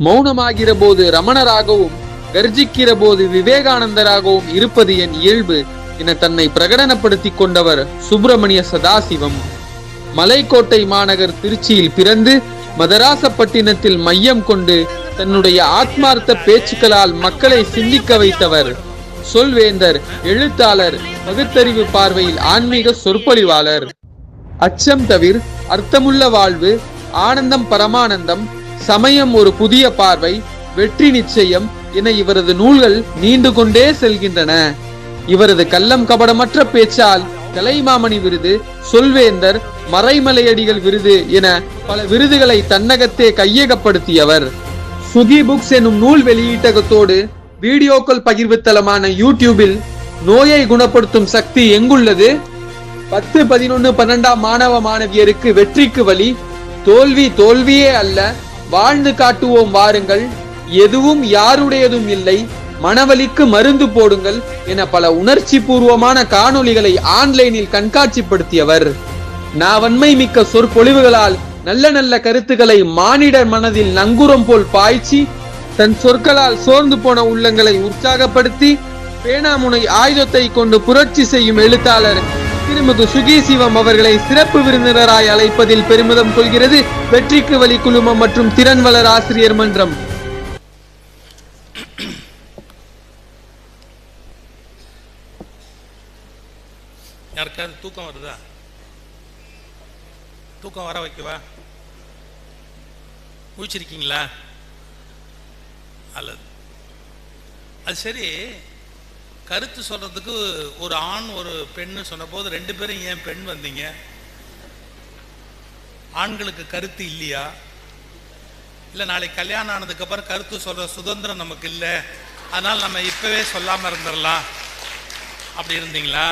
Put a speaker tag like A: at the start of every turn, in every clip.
A: மௌனமாகிற போது ரமணராகவும் கர்ஜிக்கிற போது விவேகானந்தராகவும் இருப்பது என் இயல்பு என தன்னை பிரகடனப்படுத்திக் கொண்டவர் சுப்பிரமணிய சதாசிவம். மலைக்கோட்டை மாநகர் திருச்சியில் பிறந்து மதராசப்பட்டினத்தில் மையம் கொண்டு தன்னுடைய ஆத்மார்த்த பேச்சுக்களால் மக்களை சிந்திக்க வைத்தவர். சொல்வேந்தர், எழுத்தாளர், பகுத்தறிவு பார்வையில் ஆன்மீக சொற்பொழிவாளர். அச்சம் தவிர், அர்த்தமுள்ள வாழ்வு, ஆனந்தம் பரமானந்தம், சமயம் ஒரு புதிய பார்வை, வெற்றி நிச்சயம் என இவரது நூல்கள் நீண்டு கொண்டே செல்கின்றன. இவரது கள்ளம் கபடமற்ற பேச்சால் கலைமாமணி விருது, சொல்வேந்தர், மறைமலையடிகள் விருது என பல விருதுகளை தன்னகத்தே கையகப்படுத்தியவர். சுகி புக்ஸ் எனும் நூல் வெளியீட்டகத்தோடு வீடியோக்கள் பகிர்வு தளமான யூடியூபில் நோயை குணப்படுத்தும் சக்தி எங்குள்ளது, 10, 11, 12 மாணவ மாணவியருக்கு வெற்றிக்கு வழி, தோல்வி தோல்வியே அல்ல, வாழ்ந்து காட்டுவோம் வாருங்கள், எதுவும் யாருடையதும் இல்லை, மனவலிக்கு மருந்து போடுங்கள் என பல உணர்ச்சி பூர்வமான காணொளிகளை ஆன்லைனில் கண்காட்சிப்படுத்தியவர். நாவன்மை மிக்க சொற்பொழிவுகளால் நல்ல நல்ல கருத்துக்களை மானிடர் மனதில் நங்கூரம் போல் பாய்ச்சி தன் சொற்களால் சோர்ந்து போன உள்ளங்களை உற்சாகப்படுத்தி பேனாமுனை ஆயுதத்தை கொண்டு புரட்சி செய்யும் எழுத்தாளர் திருமதி சுகி சிவம் அவர்களை சிறப்பு விருந்தினராய் அழைப்பதில் பெருமிதம் கொள்கிறது வெற்றிக்கு வழி குழுமம் மற்றும் திறன் வளர் ஆசிரியர் மன்றம்.
B: யாருக்காவது தூக்கம் வருதா? தூக்கம் வர வைக்கவா? குளிச்சிருக்கீங்களா? அல்லது அது சரி, கருத்து சொல்றதுக்கு ஒரு ஆண் ஒரு பெண்ணு சொன்ன போது 2 பேரும் ஏன் பெண் வந்தீங்க? ஆண்களுக்கு கருத்து இல்லையா? இல்லை நாளைக்கு கல்யாணம் ஆனதுக்கு அப்புறம் கருத்து சொல்ற சுதந்திரம் நமக்கு இல்லை, அதனால் நம்ம இப்பவே சொல்லாம இருந்துடலாம் அப்படி இருந்தீங்களா?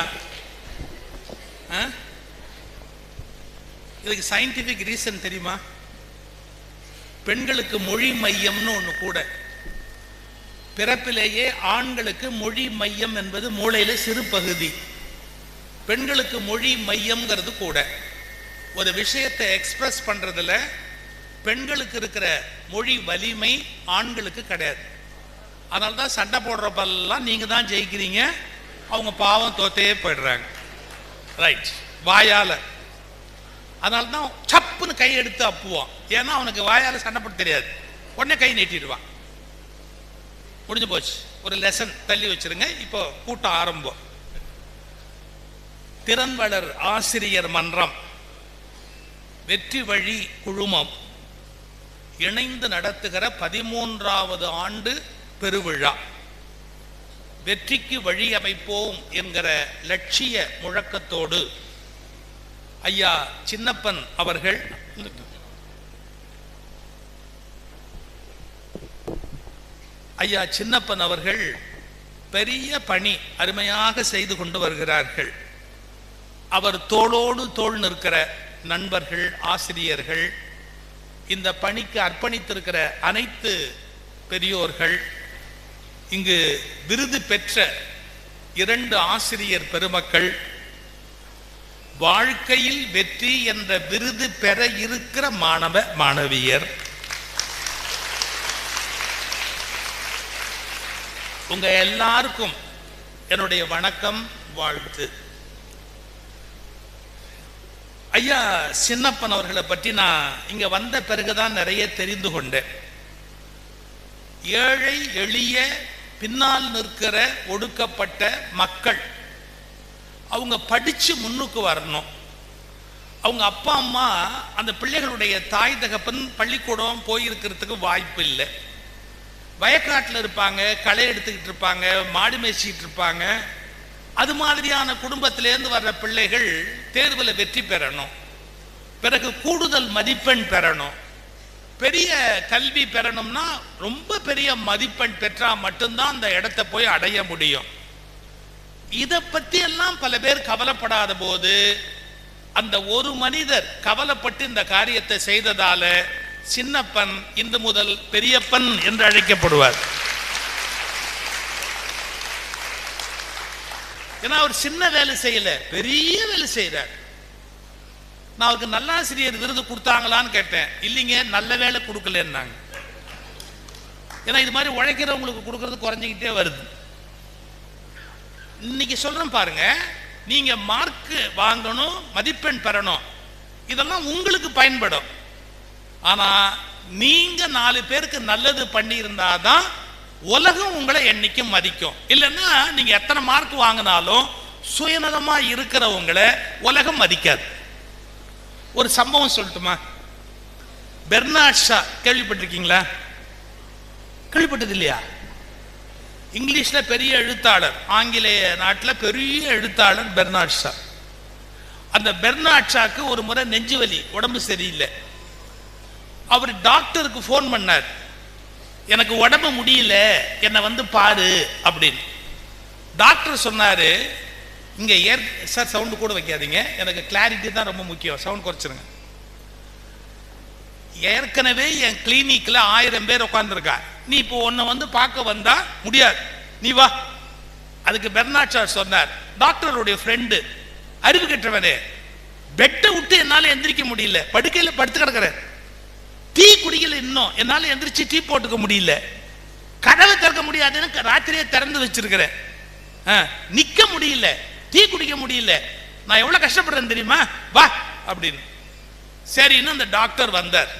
B: இதுக்கு சயின்டிபிக் ரீசன் தெரியுமா? பெண்களுக்கு மொழி மையம்னு ஒன்று கூட. பிறப்பிலேயே ஆண்களுக்கு மொழி மையம் என்பது மூளையில சிறு பகுதி, பெண்களுக்கு மொழி மையம்ங்கிறது கூட. ஒரு விஷயத்தை எக்ஸ்பிரஸ் பண்றதுல பெண்களுக்கு இருக்கிற மொழி வலிமை ஆண்களுக்கு கிடையாது. அதனால தான் சண்டை போடுறப்பெல்லாம் நீங்க தான் ஜெயிக்கிறீங்க, அவங்க பாவம் தோத்தே போயிடுறாங்க. ரைட், வாயால. அதனால தான் சப்புன்னு கை எடுத்து அப்புவான், ஏன்னா அவனுக்கு வாயால சண்டை போட தெரியாது, உடனே கை நீட்டிடுவான். முடிஞ்சு போச்சு, ஒரு லெசன் தள்ளி வச்சிருங்க. இப்போ கூட்டம் ஆரம்பம். திறன் வளர் ஆசிரியர் மன்றம், வெற்றி வழி குழுமம் இணைந்து நடத்துகிற 13வது ஆண்டு பெருவிழா. வெற்றிக்கு வழி அமைப்போம் என்கிற லட்சிய முழக்கத்தோடு ஐயா சின்னப்பன் அவர்கள் பெரிய பணி அருமையாக செய்து கொண்டு வருகிறார்கள். அவர் தோளோடு தோள் நிற்கிற நண்பர்கள், ஆசிரியர்கள், இந்த பணிக்கு அர்ப்பணித்திருக்கிற அனைத்து பெரியோர்கள், இங்கு விருது பெற்ற 2 ஆசிரியர் பெருமக்கள், வாழ்க்கையில் வெற்றி என்ற விருது பெற இருக்கிற மாணவ மாணவியர், உங்க எல்லாருக்கும் என்னுடைய வணக்கம், வாழ்த்து. ஐயா சின்னப்பன் அவர்களை பற்றி நான் இங்க வந்த பிறகுதான் நிறைய தெரிந்து கொண்டேன். ஏழை எளிய பின்னால் நிற்கிற ஒடுக்கப்பட்ட மக்கள் அவங்க படிச்சு முன்னுக்கு வரணும். அவங்க அப்பா அம்மா அந்த பிள்ளைகளுடைய தாய் தகப்பன் பள்ளிக்கூடம் போயிருக்கிறதுக்கு வாய்ப்பு இல்லை. வயக்காட்டில் இருப்பாங்க, களை எடுத்துக்கிட்டு இருப்பாங்க, மாடு மேய்ச்சிட்டு இருப்பாங்க. அது மாதிரியான குடும்பத்திலேருந்து வர்ற பிள்ளைகள் தேர்வில் வெற்றி பெறணும், பிறகு கூடுதல் மதிப்பெண் பெறணும். பெரிய கல்வி பெறணும்னா ரொம்ப பெரிய மதிப்பெண் பெற்றா மட்டும்தான் அந்த இடத்தை போய் அடைய முடியும். இதை பத்தி எல்லாம் பல பேர் கவலைப்படாத போது அந்த ஒரு மனிதர் கவலைப்பட்டு இந்த காரியத்தை செய்ததால சின்னப்பன் இன்று முதல் பெரியப்பன் என்று அழைக்கப்படுவார். ஏன்னா அவர் சின்ன வேலை செய்யல, பெரிய வேலை செய்யறார். நான் அவருக்கு நல்லாசிரியர் விருது கொடுத்தாங்களான்னு கேட்டேன், இல்லைங்க நல்ல வேலை கொடுக்கலன்னாங்க. ஏன்னா இது மாதிரி உழைக்கிறவங்களுக்கு கொடுக்கறது குறைஞ்சிக்கிட்டே வருது. இன்னைக்கு சொல்றேன் பாருங்க, நீங்க மார்க் வாங்கணும், மதிப்பெண் பெறணும், இதெல்லாம் உங்களுக்கு பயன்படும். ஆனா நீங்க 4 பேருக்கு நல்லது பண்ணி இருந்தாதான் உலகம் உங்களை என்னைக்கும் மதிக்கும். இல்லைன்னா நீங்க எத்தனை மார்க் வாங்கினாலும் சுயநலமா இருக்கிறவங்களை உலகம் மதிக்காது. ஒரு சம்பவம் சொல்லட்டுமா? பெர்னார்ட் ஷா கேள்விப்பட்டிருக்கீங்களா? கேள்விப்பட்டது இல்லையா? இங்கிலீஷ்ல பெரிய எழுத்தாளர், ஆங்கிலேய நாட்டில் பெரிய எழுத்தாளர் பெர்னார்ட் ஷா. அந்த பெர்னார்ட் ஷாக்கு ஒரு முறை நெஞ்சுவலி, உடம்பு சரியில்லை. அவர் டாக்டருக்கு ஃபோன் பண்ணார், எனக்கு உடம்பு முடியல, என்னை வந்து பாரு அப்படின்னு. டாக்டர் சொன்னாரு, இங்க சார் சவுண்டு கூட வைக்காதீங்க, எனக்கு கிளாரிட்டி தான் ரொம்ப முக்கியம், சவுண்ட் குறைச்சிருங்க. ஏற்கனவே என் கிளினிக்ல 1000 பேர் உட்கார்ந்துருக்கா, நீ இப்போ உன்னை வந்து பார்க்க வந்தா முடியாது, நீ வா. அதுக்கு பெர்னார்ட் ஷா சொன்னார், டாக்டருடைய ஃப்ரெண்டு, அறிவு கெட்டவனே, பெட்டை விட்டு என்னால எந்திரிக்க முடியல, படுக்கையில படுத்து கிடக்குறேன், டீ குடிக்கல, இன்னும் என்னால எந்திரிச்சு டீ போட்டுக்க முடியல, கதவை திறக்க முடியாதுன்னு ராத்திரியே திறந்து வச்சிருக்கிறேன், நிக்க முடியல, டீ குடிக்க முடியல, நான் எவ்வளவு கஷ்டப்படுறேன் தெரியுமா, வா அப்படின்னு. சரின்னு அந்த டாக்டர் வந்தார்.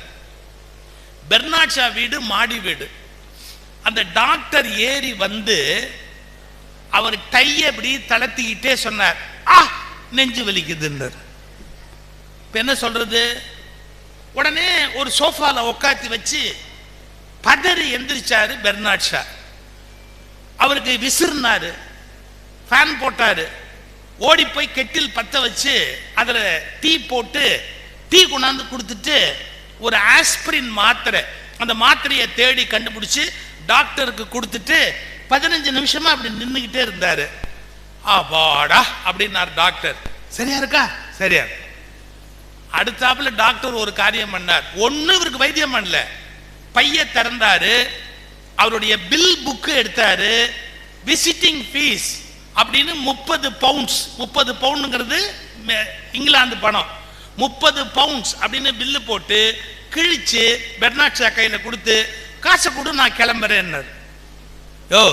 B: பெர்னார்ட் ஷா வீடு மாடி வீடு. அந்த டாக்டர் ஏறி வந்து அவர் கையை அப்படி தளர்த்திக்கிட்டே சொன்னார், நெஞ்சு வலிக்குதுன்றார். இப்ப என்ன சொல்றது? உடனே ஒரு சோஃபால உட்காத்தி வச்சு பதறி எந்திரிச்சாரு பெர்னார்ட் ஷா. அவருக்கு விசிறினாரு, ஃபேன் போட்டாரு, ஓடி போய் கெட்டில் பத்த வச்சு அதுல டீ போட்டு டீ கொண்டாந்து கொடுத்துட்டு ஒரு ஆஸ்பிரின் மாத்திரை, அந்த மாத்திரையை தேடி கண்டுபிடிச்சு டாக்டருக்கு கொடுத்துட்டு 15 நிமிஷமா அப்படி நின்றுகிட்டே இருந்தாரு. ஆபாடா அப்படின்னாரு டாக்டர். சரியா இருக்கா? சரியா. அடுத்தாப்புல டாக்டர் ஒரு காரியம் பண்ணார். ஒண்ணு இவருக்கு வைத்தியம் பண்ணல, பைய திறந்தாரு, அவருடைய பில் புக்கு எடுத்தாரு, விசிட்டிங் ஃபீஸ் அப்படின்னு 30 பவுண்ட்ஸ், 30 பவுண்டுங்கிறது இங்கிலாந்து பணம், 30 பவுண்ட்ஸ் அப்படின்னு பில்லு போட்டு கிழிச்சு பெர்னார்ட் ஷா கையில கொடுத்து, காசை கொடு நான் கிளம்புறேன். யோ,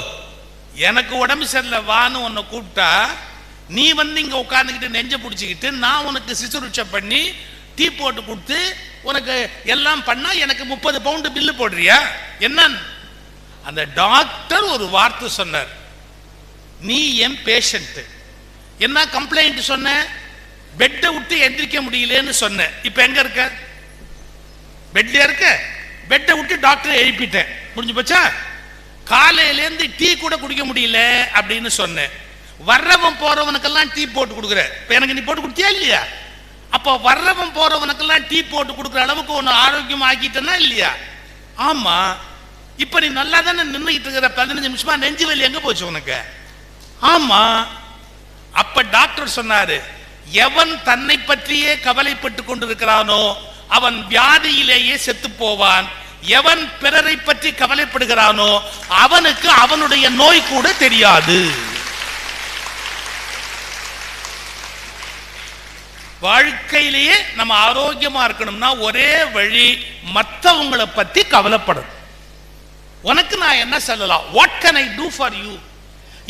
B: எனக்கு உடம்பு சரியில்லை வான்னு உன்னை கூப்பிட்டா நீ வந்து இங்க உட்கார்ந்துக்கிட்டு நெஞ்ச பிடிச்சிக்கிட்டு நான் உனக்கு சிசுருட்சை பண்ணி டீ போட்டு கொடுத்து உனக்கு எல்லாம் பண்ணா எனக்கு 30 பவுண்டு பில்லு போடுறியா என்ன? அந்த டாக்டர் ஒரு வார்த்தை சொன்னார், நீ என் பேஷண்ட், என்ன கம்ப்ளைண்ட் சொன்ன? பெட்டை விட்டு எந்திரிக்க முடியலன்னு சொன்ன. இப்ப எங்க இருக்க? பெட்ல இருக்க. பெட்டை விட்டு டாக்டர் எழுப்பிட்டேன், முடிஞ்சு போச்சா? காலையிலேருந்து டீ கூட குடிக்க முடியல அப்படின்னு சொன்னேன். வர்றவன் போறவனுக்கெல்லாம் டீ போட்டு கொடுக்குற, இப்ப எனக்கு நீ போட்டு கொடுத்தியா இல்லையா? அப்போ வர்றவன் போறவனுக்கெல்லாம் டீ போட்டு கொடுக்குற அளவுக்கு ஒன்னு ஆரோக்கியம் ஆக்கிட்டனா இல்லையா? ஆமா. இப்ப நீ நல்லா தானே நின்றுகிட்டு இருக்கிற, 15 நிமிஷமா நெஞ்சு வலி எங்க போச்சு உனக்கு? ஆமா. அப்ப டாக்டர் சொன்னாரு, எவன் தன்னை பற்றியே கவலைப்பட்டு கொண்டிருக்கிறானோ அவன் வியாதியிலேயே செத்து போவான், எவன் பிறரை பற்றி கவலைப்படுகிறானோ அவனுக்கு அவனுடைய நோய் கூட தெரியாது. வாழ்க்கையிலேயே நம்ம ஆரோக்கியமா இருக்கணும்னா ஒரே வழி, மற்றவங்களை பத்தி கவலைப்படும். உனக்கு நான் என்ன சொல்லலாம்? What can I do for you?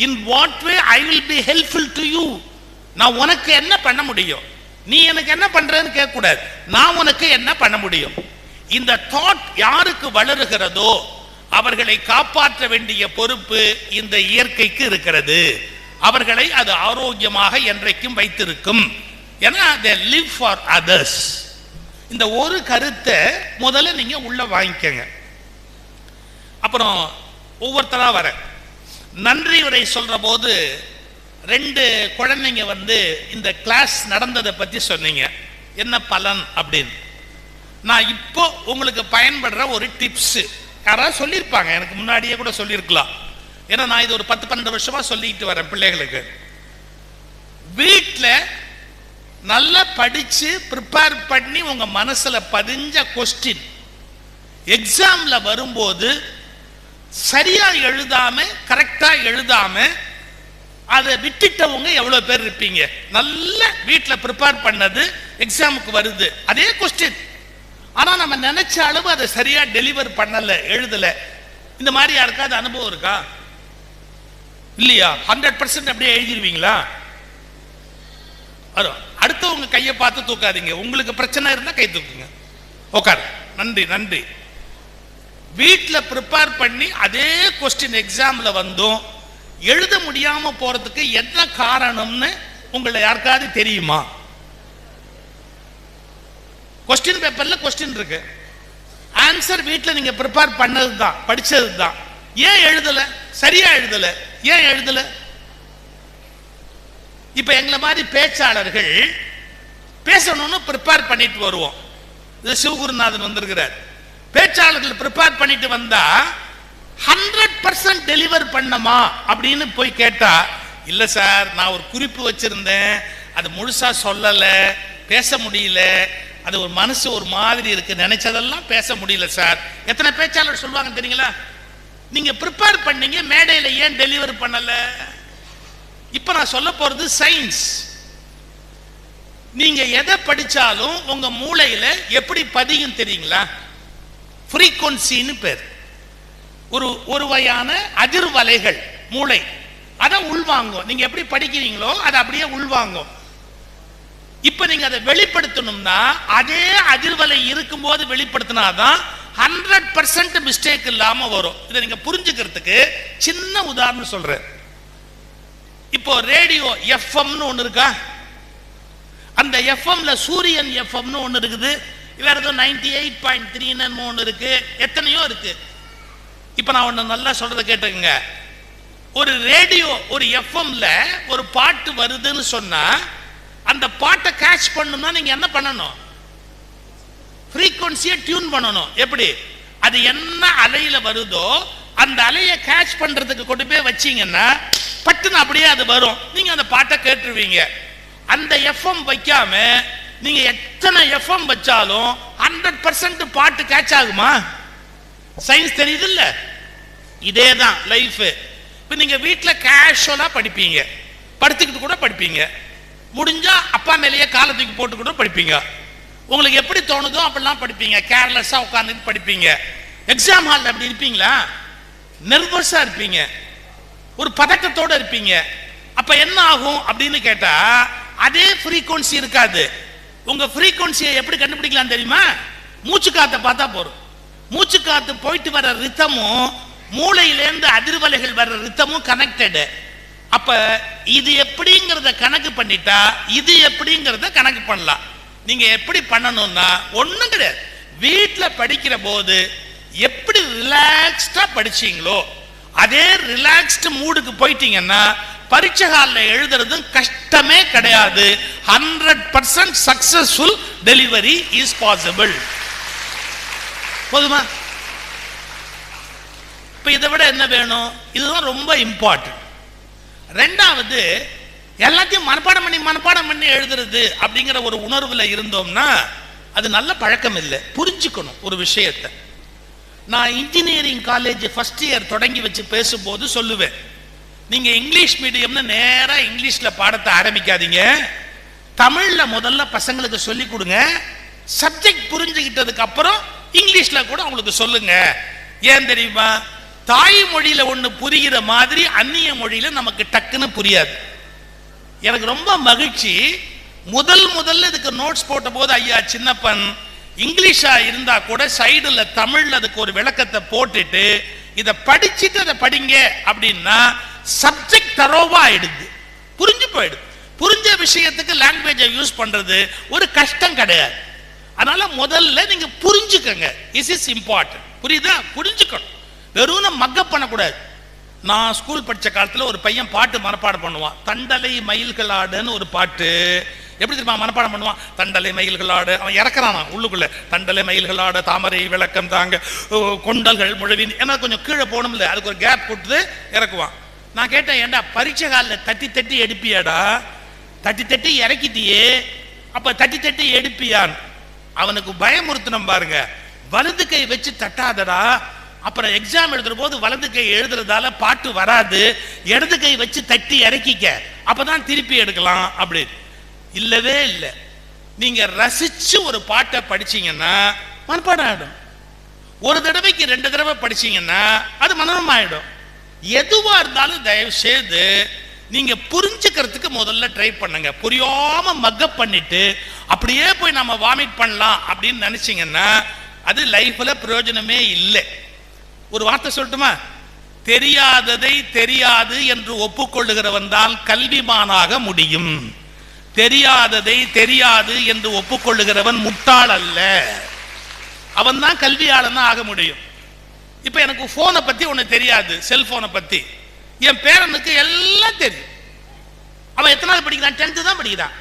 B: In what way I will be helpful to you? நான் உனக்கு என்ன பண்ண முடியும்? நீ எனக்கு என்ன பண்றன்னு கேட்க கூடாது, நான் உனக்கு என்ன பண்ண முடியும்? இந்த தாட் யாருக்கு வளருகிறதோ அவர்களை காப்பாற்ற வேண்டிய பொறுப்பு இந்த இயற்கைக்கு இருக்கிறது. அவர்களை அது ஆரோக்கியமாக என்றைக்கும் வைத்திருக்கும். ஏன்னா they live for others. இந்த ஒரு கருத்தை முதல்ல நீங்க உள்ள வாங்கிக்கங்க. அப்புறம் ஒவ்வொருத்தரா வர நன்றி உரை சொல்ற போது 2 குழந்தைங்க வந்து இந்த கிளாஸ் நடந்ததை பத்தி சொன்னீங்க, என்ன பலன் அப்படின்னு. நான் இப்போ உங்களுக்கு பயன்படுற ஒரு டிப்ஸ் யாராவது சொல்லியிருப்பாங்க, எனக்கு முன்னாடியே கூட சொல்லியிருக்கலாம். ஏன்னா நான் இது ஒரு 10-12 வருஷமா சொல்லிட்டு வரேன் பிள்ளைகளுக்கு. வீட்டில் நல்லா படிச்சு ப்ரிப்பேர் பண்ணி உங்க மனசுல பதிஞ்ச கொஸ்டின் எக்ஸாம்ல வரும்போது சரியா எழுதாம கரெக்டா எழுதாம அதை விட்டுட்டவங்க எவ்வளவு பேர் இருப்பீங்க? நல்ல வீட்டில் ப்ரிப்பேர் பண்ணது எக்ஸாமுக்கு வருது அதே கொஸ்டின், ஆனா நம்ம நினைச்ச அளவு அதை சரியா டெலிவர் பண்ணல, எழுதல. இந்த மாதிரி யாருக்காவது அனுபவம் இருக்கா? இல்லையா? 100% அப்படியே எழுதிடுவீங்களா? அடுத்தவங்க கையை பார்த்து தூக்காதீங்க. உங்களுக்கு பிரச்சனை இருந்தா கை தூக்குங்க. உட்கார். நன்றி நன்றி. வீட்டில் ப்ரிப்பேர் பண்ணி அதே கொஸ்டின் எக்ஸாம்ல வந்தும் எழுத முடியாம போறதுக்கு என்ன காரணம்னு உங்களை யாருக்காவது தெரியுமா? கொஸ்டின் பேப்பர்ல கொஸ்டின் இருக்கு, ஆன்சர் வீட்டில் நீங்க ப்ரிப்பேர் பண்ணது தான், படிச்சது தான். ஏன் எழுதல? சரியா எழுதல. ஏன் எழுதல? இப்ப எங்களை மாதிரி பேச்சாளர்கள் பேசணும்னு ப்ரிப்பேர் பண்ணிட்டு வருவோம். இது சிவகுருநாதன் வந்திருக்கிறார். பேச்சாளர்கள் ப்ரிப்பேர் பண்ணிட்டு வந்தா 100% டெலிவர் பண்ணமா அப்படின்னு போய் கேட்டா, இல்ல சார் நான் ஒரு குறிப்பு வச்சிருந்தேன், அது முழுசா சொல்லல, பேச முடியல, அது ஒரு மனசு ஒரு மாதிரி இருக்கு, நினைச்சதெல்லாம் பேச முடியல சார். எத்தனை பேச்சாளர் சொல்லுவாங்க தெரியுங்களா? நீங்க ப்ரிப்பேர் பண்ணீங்க, மேடையில ஏன் டெலிவர் பண்ணல? இப்ப நான் சொல்ல போறது சயின்ஸ். நீங்க எதை படிச்சாலும் உங்க மூளையில எப்படி பதியும் தெரியுங்களா? ஃப்ரீக்வன்சின்னு பேர். ஒரு வகையான அதிர்வலைகள் மூளை அதை உள்வாங்கும். நீங்க எப்படி படிக்கிறீங்களோ அதை அப்படியே உள்வாங்கும். இப்ப நீங்க அதை வெளிப்படுத்தணும்னா அதே அதிர்வலை இருக்கும்போது வெளிப்படுத்தினாதான் 100% மிஸ்டேக் இல்லாம வரும். இதை நீங்க புரிஞ்சுக்கிறதுக்கு சின்ன உதாரணம் சொல்றேன். இப்போ ரேடியோ எஃப்எம்னு ஒண்ணு இருக்கா? அந்த எஃப்எம்ல சூரியன் எஃப்எம்னு ஒண்ணு இருக்குது, வேற ஏதோ 98.3 ஒண்ணு இருக்கு, எத்தனையோ இருக்கு. இப்ப நான் ஒண்ணு நல்லா சொல்றத கேட்டுங்க. ஒரு ரேடியோ ஒரு எஃப்எம்ல ஒரு பாட்டு வருதுன்னு சொன்னா அந்த பாட்டை கேட்ச் பண்ணணும்னா நீங்க என்ன பண்ணணும்? ஃப்ரீக்வன்சியை டியூன் பண்ணணும். எப்படி? அது என்ன அலையில வருதோ அந்த அலையை கேட்ச் பண்றதுக்கு கொண்டு போய் வச்சீங்கன்னா பட்டுன்னு அப்படியே அது வரும். நீங்க அந்த பாட்டை கேட்டுருவீங்க. அந்த எஃப்எம் வைக்காம நீங்க எத்தனை எஃப்எம் வச்சாலும் 100% பாட்டு கேட்ச் ஆகுமா? சயின்ஸ் தெரியுது இல்ல? இதேதான் லைஃப். இப்ப நீங்க வீட்டுல கேஷுவலா படிப்பீங்க, படுத்துக்கிட்டு கூட படிப்பீங்க, முடிஞ்சா அப்பா மேலேயே காலத்துக்கு போட்டு கூட படிப்பீங்க. உங்களுக்கு எப்படி தோணுதோ அப்படிலாம் படிப்பீங்க, கேர்லெஸ்ஸா உட்கார்ந்து படிப்பீங்க. எக்ஸாம் ஹால்ல அப்படி இருப்பீங்களா? நர்வஸா இருப்பீங்க, ஒரு பதட்டத்தோட இருப்பீங்க. அப்ப என்ன ஆகும் அப்படின்னு கேட்டா அதே ஃப்ரீக்வன்சி இருக்காது. உங்க ஃப்ரீக்வன்சியை எப்படி கண்டுபிடிக்கலாம் தெரியுமா? மூச்சு காத்தை பார்த்தா போறோம். மூச்சு காத்து போயிட்டு வர ரித்தமும் மூளையிலேருந்து அதிர்வலைகள் வர்ற ரித்தமும் கனெக்டட். அப்ப இது எப்படிங்கிறத கணக்கு பண்ணிட்டா இது எப்படிங்கிறத கணக்கு பண்ணலாம். நீங்க எப்படி பண்ணணும்னா ஒண்ணும் கிடையாது. வீட்டுல படிக்கிற போது எப்படி ரிலாக்ஸ்டா படிச்சீங்களோ அதே ரிலாக்ஸ்டு மூடுக்கு போயிட்டீங்கன்னா பரீட்சை ஹாலில் எழுதுறதும் கஷ்டமே கிடையாது. 100% சக்சஸ்ஃபுல் டெலிவரி இஸ் பாசிபிள். போதுமா? இப்ப இதை விட என்ன வேணும்? இதுதான் ரொம்ப இம்பார்ட்டன்ட். ரெண்டாவது, எல்லாத்தையும் மனப்பாடம் பண்ணி எழுதுறது அப்படிங்கிற ஒரு உணர்வுல இருந்தோம்னா அது நல்ல பழக்கம் இல்லை. புரிஞ்சுக்கணும் ஒரு விஷயத்தை. நான் இன்ஜினியரிங் காலேஜ் ஃபர்ஸ்ட் இயர் தொடங்கி வச்சு பேசும்போது சொல்லுவேன், நீங்க இங்கிலீஷ் மீடியம்னு நேரா இங்கிலீஷ்ல பாடத்தை ஆரம்பிக்காதீங்க, தமிழ்ல முதல்ல பசங்களுக்கு சொல்லி கொடுங்க, சப்ஜெக்ட் புரிஞ்சுக்கிட்டதுக்கு அப்புறம் இங்கிலீஷ்ல கூட அவங்களுக்கு சொல்லுங்க. ஏன் தெரியுமா? தாய்மொழியில ஒண்ணு புரிகிற மாதிரி அந்நிய மொழியில நமக்கு டக்குன்னு புரியாது. எனக்கு ரொம்ப மகிழ்ச்சி, முதல்ல இதுக்கு நோட்ஸ் போட்ட போது ஐயா சின்னப்பன் இங்கிலீஷா இருந்தா கூட சைடுல தமிழ்ல அதுக்கு ஒரு விளக்கத்தை போட்டுட்டு இதை படிச்சுட்டு அதை படிங்க அப்படின்னா சப்ஜெக்ட் தரோவா ஆயிடுது, புரிஞ்சு போயிடுது. புரிஞ்ச விஷயத்துக்கு லாங்குவேஜை யூஸ் பண்றது ஒரு கஷ்டம் கிடையாது. அதனால முதல்ல நீங்க புரிஞ்சுக்கங்க. Is is important. புரியுதா? புரிஞ்சுக்கணும், வெறும் மக்கப் பண்ணக்கூடாது. நான் ஸ்கூல் படிச்ச காலத்துல ஒரு பையன் பாட்டு மனப்பாடம் பண்ணுவான். தண்டலை மயில்களாடுன்னு ஒரு பாட்டு. எப்படி தெரியுமா மனப்பாடம் பண்ணுவான்? தண்டலை மயில்களாடு. அவன் இறக்குறான் உள்ளுக்குள்ள, தண்டலை மயில்களாடு தாமரை விளக்கம் தாங்க கொண்டல்கள் முழவின். ஏன்னா கொஞ்சம் கீழே போகணும்ல, அதுக்கு ஒரு கேப் கொடுத்து இறக்குவான். நான் கேட்டேன், ஏண்டா பரீட்சை காலில் தட்டி எடுப்பியாடா? தட்டி இறக்கிட்டியே, அப்ப தட்டி எடுப்பியான். அவனுக்கு பயமுறுத்தணும் பாருங்க. வலது கை வச்சு தட்டாதடா, அப்புறம் எக்ஸாம் எழுதுற போது வலது கை எழுதுறதால பாட்டு வராது, இடது கை வச்சு தட்டி இறக்கிக்க, அப்பதான் திருப்பி எடுக்கலாம். அப்படி இல்லவே இல்லை. நீங்க ரசிச்சு ஒரு பாட்டை படிச்சீங்கன்னா மனப்பாடம் ஆயிடும். ஒரு தடவைக்கு 2 தடவை படிச்சீங்கன்னா அது மனனம் ஆயிடும். எதுவா இருந்தாலும் தயவு செய்து நீங்க புரிஞ்சுக்கிறதுக்கு முதல்ல ட்ரை பண்ணுங்க. புரியாம மக்கப் பண்ணிட்டு அப்படியே போய் நம்ம வாமிட் பண்ணலாம் அப்படின்னு நினைச்சீங்கன்னா அது லைஃப்ல பிரயோஜனமே இல்லை. ஒரு வார்த்தை சொல்லட்டுமா? தெரியாததை தெரியாது என்று ஒப்புக்கொள்ளுகிறவன் தான் கல்விமானாக முடியும். தெரியாததை தெரியாது என்று ஒப்புக்கொள்ளுகிறவன் முட்டாள் அல்ல, அவன் தான் கல்வியாளன் ஆக முடியும். இப்ப எனக்கு போனை பத்தி ஒண்ணு தெரியாது, செல்போனை பத்தி. என் பேரனுக்கு எல்லாம் தெரியும். அவன் எத்தனாவது படிக்கிறான்? 10th தான் படிக்கிறான்.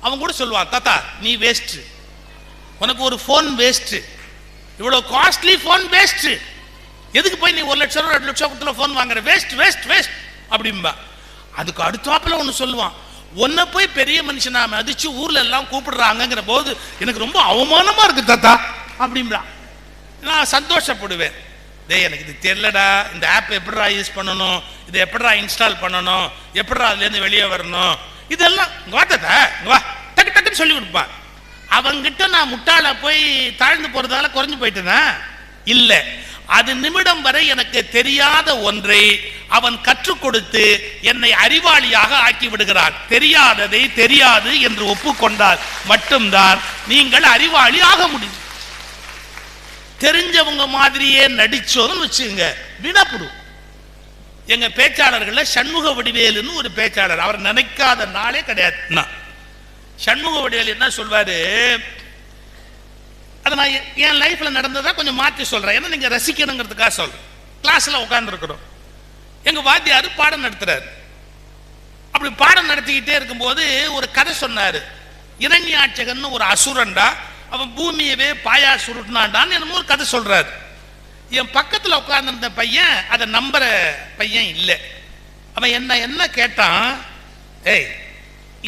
B: அவன் கூட சொல்லுவான், தாத்தா நீ வேஸ்ட், உனக்கு ஒரு போன் வேஸ்ட், இவ்வளவு காஸ்ட்லி போன் வேஸ்ட், எதுக்கு போய் நீ 1 லட்சம் 2 லட்சம் கொடுத்துல போன் வாங்குற, வேஸ்ட் வேஸ்ட் வேஸ்ட் அப்படிம்பா. அதுக்கு அடுத்தாப்புல ஒண்ணு சொல்லுவான், உன்னை போய் பெரிய மனுஷனா மதிச்சு ஊர்ல எல்லாம் கூப்பிடுறாங்கிற போது எனக்கு ரொம்ப அவமானமா இருக்கு தாத்தா அப்படிம்பா. நான் சந்தோஷப்படுவேன். டேய் எனக்கு இது தெரியலடா, இந்த ஆப் எப்படிடா யூஸ் பண்ணணும், இதை எப்படிடா இன்ஸ்டால் பண்ணணும், எப்படிடா அதுலேருந்து வெளியே வரணும், இதெல்லாம் வாத்தா வா டக்கு டக்குன்னு சொல்லி கொடுப்பான். அவங்கிட்ட நான் முட்டாள போய் தாழ்ந்து போறதால குறைஞ்சு போயிட்டேனா? இல்லை, அது நிமிடம் வரை எனக்கு தெரியாத ஒன்றை அவன் கற்றுக் கொடுத்து என்னை அறிவாளியாக ஆக்கி விடுகிறான். தெரியாததை தெரியாது என்று ஒப்புக்கொண்டால் மட்டும்தான் நீங்கள் அறிவாளி ஆக முடியும். தெரிஞ்சவங்க மாதிரியே நடிச்சோன்னு வச்சுங்க வீணாப்படும். எங்க பேச்சாளர்கள சண்முக வடிவேலுன்னு ஒரு பேச்சாளர், அவர் நினைக்காத நாளே கிடையாது. சண்முக வடிவேலு என்ன சொல்வாரு, அதை நான் என் லைஃப்ல நடந்ததா கொஞ்சம் மாற்றி சொல்றேன், ஏன்னா நீங்க ரசிக்கணுங்கிறதுக்காக சொல்றேன். கிளாஸ்ல உட்கார்ந்து இருக்கிறோம், எங்க வாத்தியாரு பாடம் நடத்துறாரு. அப்படி பாடம் நடத்திக்கிட்டே இருக்கும்போது ஒரு கதை சொன்னாரு. இரண்யாட்சகன் ஒரு அசுரன்டா, அவன் பூமியவே பாயா சுருட்டினான்டான்னு என்னமோ ஒரு கதை சொல்றாரு. என் பக்கத்துல உட்கார்ந்துருந்த பையன் அதை நம்புற பையன் இல்லை. அவன் என்ன கேட்டான், ஏய்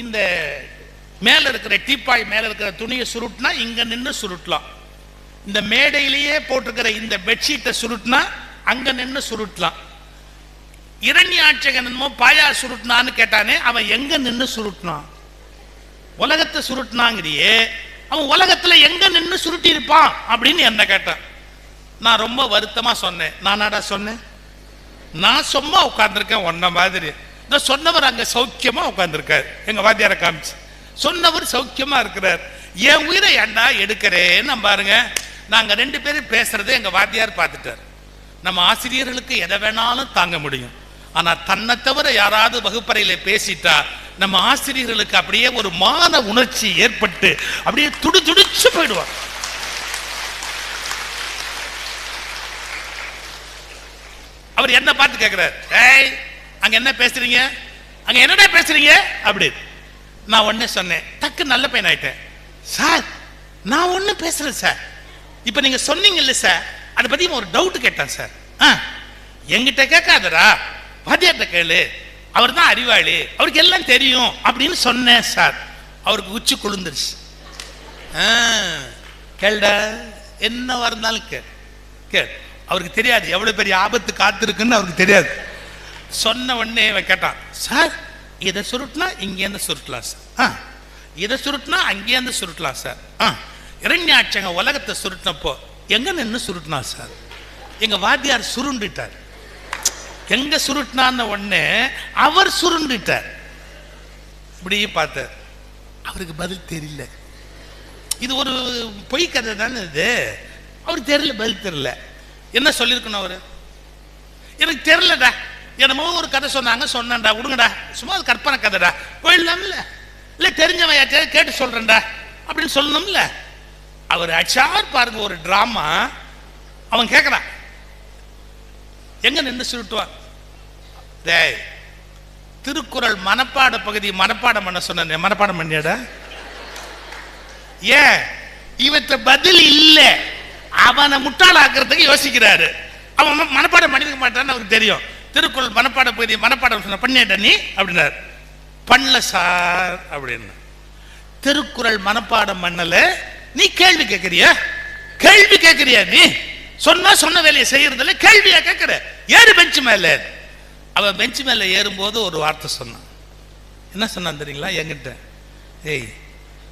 B: இந்த மேல இருக்கிற டீப்பாய் மேல இருக்கிற துணியை சுருட்டினா இங்க நின்று சுருட்டலாம், இந்த மேடையிலேயே போட்டிருக்கிற இந்த பெட்ஷீட்டை சுருட்டினா அங்க நின்று சுருட்டலாம், இரண்யாட்சகன் என்னமோ பாயா சுருட்டினான்னு கேட்டானே, அவன் எங்க நின்று சுருட்டினான்? உலகத்தை சுருட்டினாங்கிறியே, அவன் உலகத்துல எங்க நின்று சுருட்டி இருப்பான் அப்படின்னு என்ன கேட்டான். நான் ரொம்ப வருத்தமா சொன்னேன், நானாடா சொன்னேன், நான் சும்மா உட்கார்ந்துருக்கேன் ஒன்ன மாதிரி. இந்த சொன்னவர் அங்க சௌக்கியமா உட்கார்ந்துருக்காரு, எங்க வாத்தியார காமிச்சு சொன்னவர் சௌக்கியமா இருக்கிறார். என் உயிரை ஏண்டா எடுக்கிறேன்னு பாருங்க. நாங்க 2 பேரும் பேசுறதை எங்க வாத்தியார் பார்த்துட்டார். நம்ம ஆசிரியர்களுக்கு எதை வேணாலும் தாங்க முடியும், ஆனா தன்னை தவிர யாராவது வகுப்பறையில பேசிட்டா நம்ம ஆசிரியர்களுக்கு அப்படியே ஒரு மான உணர்ச்சி ஏற்பட்டு அப்படியே துடிச்சு போயிடுவார். அவர் என்ன பார்த்து கேட்கிறார், ஏய் அங்க என்ன பேசுறீங்க, அங்க என்னடா பேசுறீங்க அப்படி. நான் ஒண்ணே சொன்னேன், டக்கு நல்ல பையன் ஆயிட்டேன். சார் நான் ஒண்ணு பேசுறேன் சார், இப்ப நீங்க சொன்னீங்கல்ல சார், அதை பத்தி ஒரு டவுட் கேட்டேன் சார். என்கிட்ட கேட்காதரா, வாத்தியார்ட்ட கேளு, அவர் தான் அறிவாளி, அவருக்கு எல்லாம் தெரியும் அப்படின்னு சொன்னேன் சார். அவருக்கு உச்சி குளிர்ந்துருச்சு. கேள்டா என்ன இருந்தாலும் கேள், அவருக்கு தெரியாது எவ்வளவு பெரிய ஆபத்து காத்திருக்குன்னு அவருக்கு தெரியாது. சொன்ன உடனே கேட்டான், சார் இதை சுருட்டினா இங்கேருந்து சுருட்டலாம் சார், இதை சுருட்டினா அங்கேருந்து சுருட்டலாம் சார், இரண்யாட்சங்க உலகத்தை சுருட்டினப்போ எங்க நின்று சுருட்டினா சார்? எங்க வாத்தியார் சுருண்டுட்டார். எங்க சுருட்டினான்னு உடனே அவர் சுருண்டுட்டார். இப்படி பார்த்தார், அவருக்கு பதில் தெரியல. இது ஒரு பொய் கதை தானே இது, அவருக்கு தெரியல, பதில் தெரியல. என்ன சொல்லியிருக்கணும் அவரு? எனக்கு தெரியலடா, என்னமோ ஒரு கதை சொன்னேன்டா, விடுங்கடா, சும்மா அது கற்பனை கதைடா, போயிடலாம்ல, இல்லை தெரிஞ்சவன் யாச்சும் கேட்டு சொல்றேன்டா அப்படின்னு சொல்லணும்ல. அவர் அச்சார் பாருங்க ஒரு டிராமா. அவன் கேட்கறான், எங்க நின்று சுருட்டுவான்? டேய் திருக்குறள் மனப்பாட பகுதி மனப்பாடம் பண்ண சொன்ன, மனப்பாடம் பண்ணியாடா? ஏன் இவற்ற பதில் இல்லை, அவனை முட்டாளாக்குறதுக்கு யோசிக்கிறாரு. அவன் மனப்பாடம் பண்ணிருக்க மாட்டான்னு அவருக்கு தெரியும். திருக்குறள் மனப்பாட பகுதி மனப்பாடம் சொன்ன, பண்ணிட்ட நீ அப்படின்னாரு. பண்ணல சார் அப்படின்னு. திருக்குறள் மனப்பாடம் பண்ணல, நீ கேள்வி கேட்கறியா? கேள்வி கேட்கறியா? நீ சொன்ன வேலையை செய்யறதுல கேள்வியா கேட்கிற? ஏறு பெஞ்சு மேல. அவன் பெஞ்சு மேல ஏறும்போது ஒரு வார்த்தை சொன்னான். என்ன சொன்னான் தெரியுங்களா என்கிட்ட? ஏய்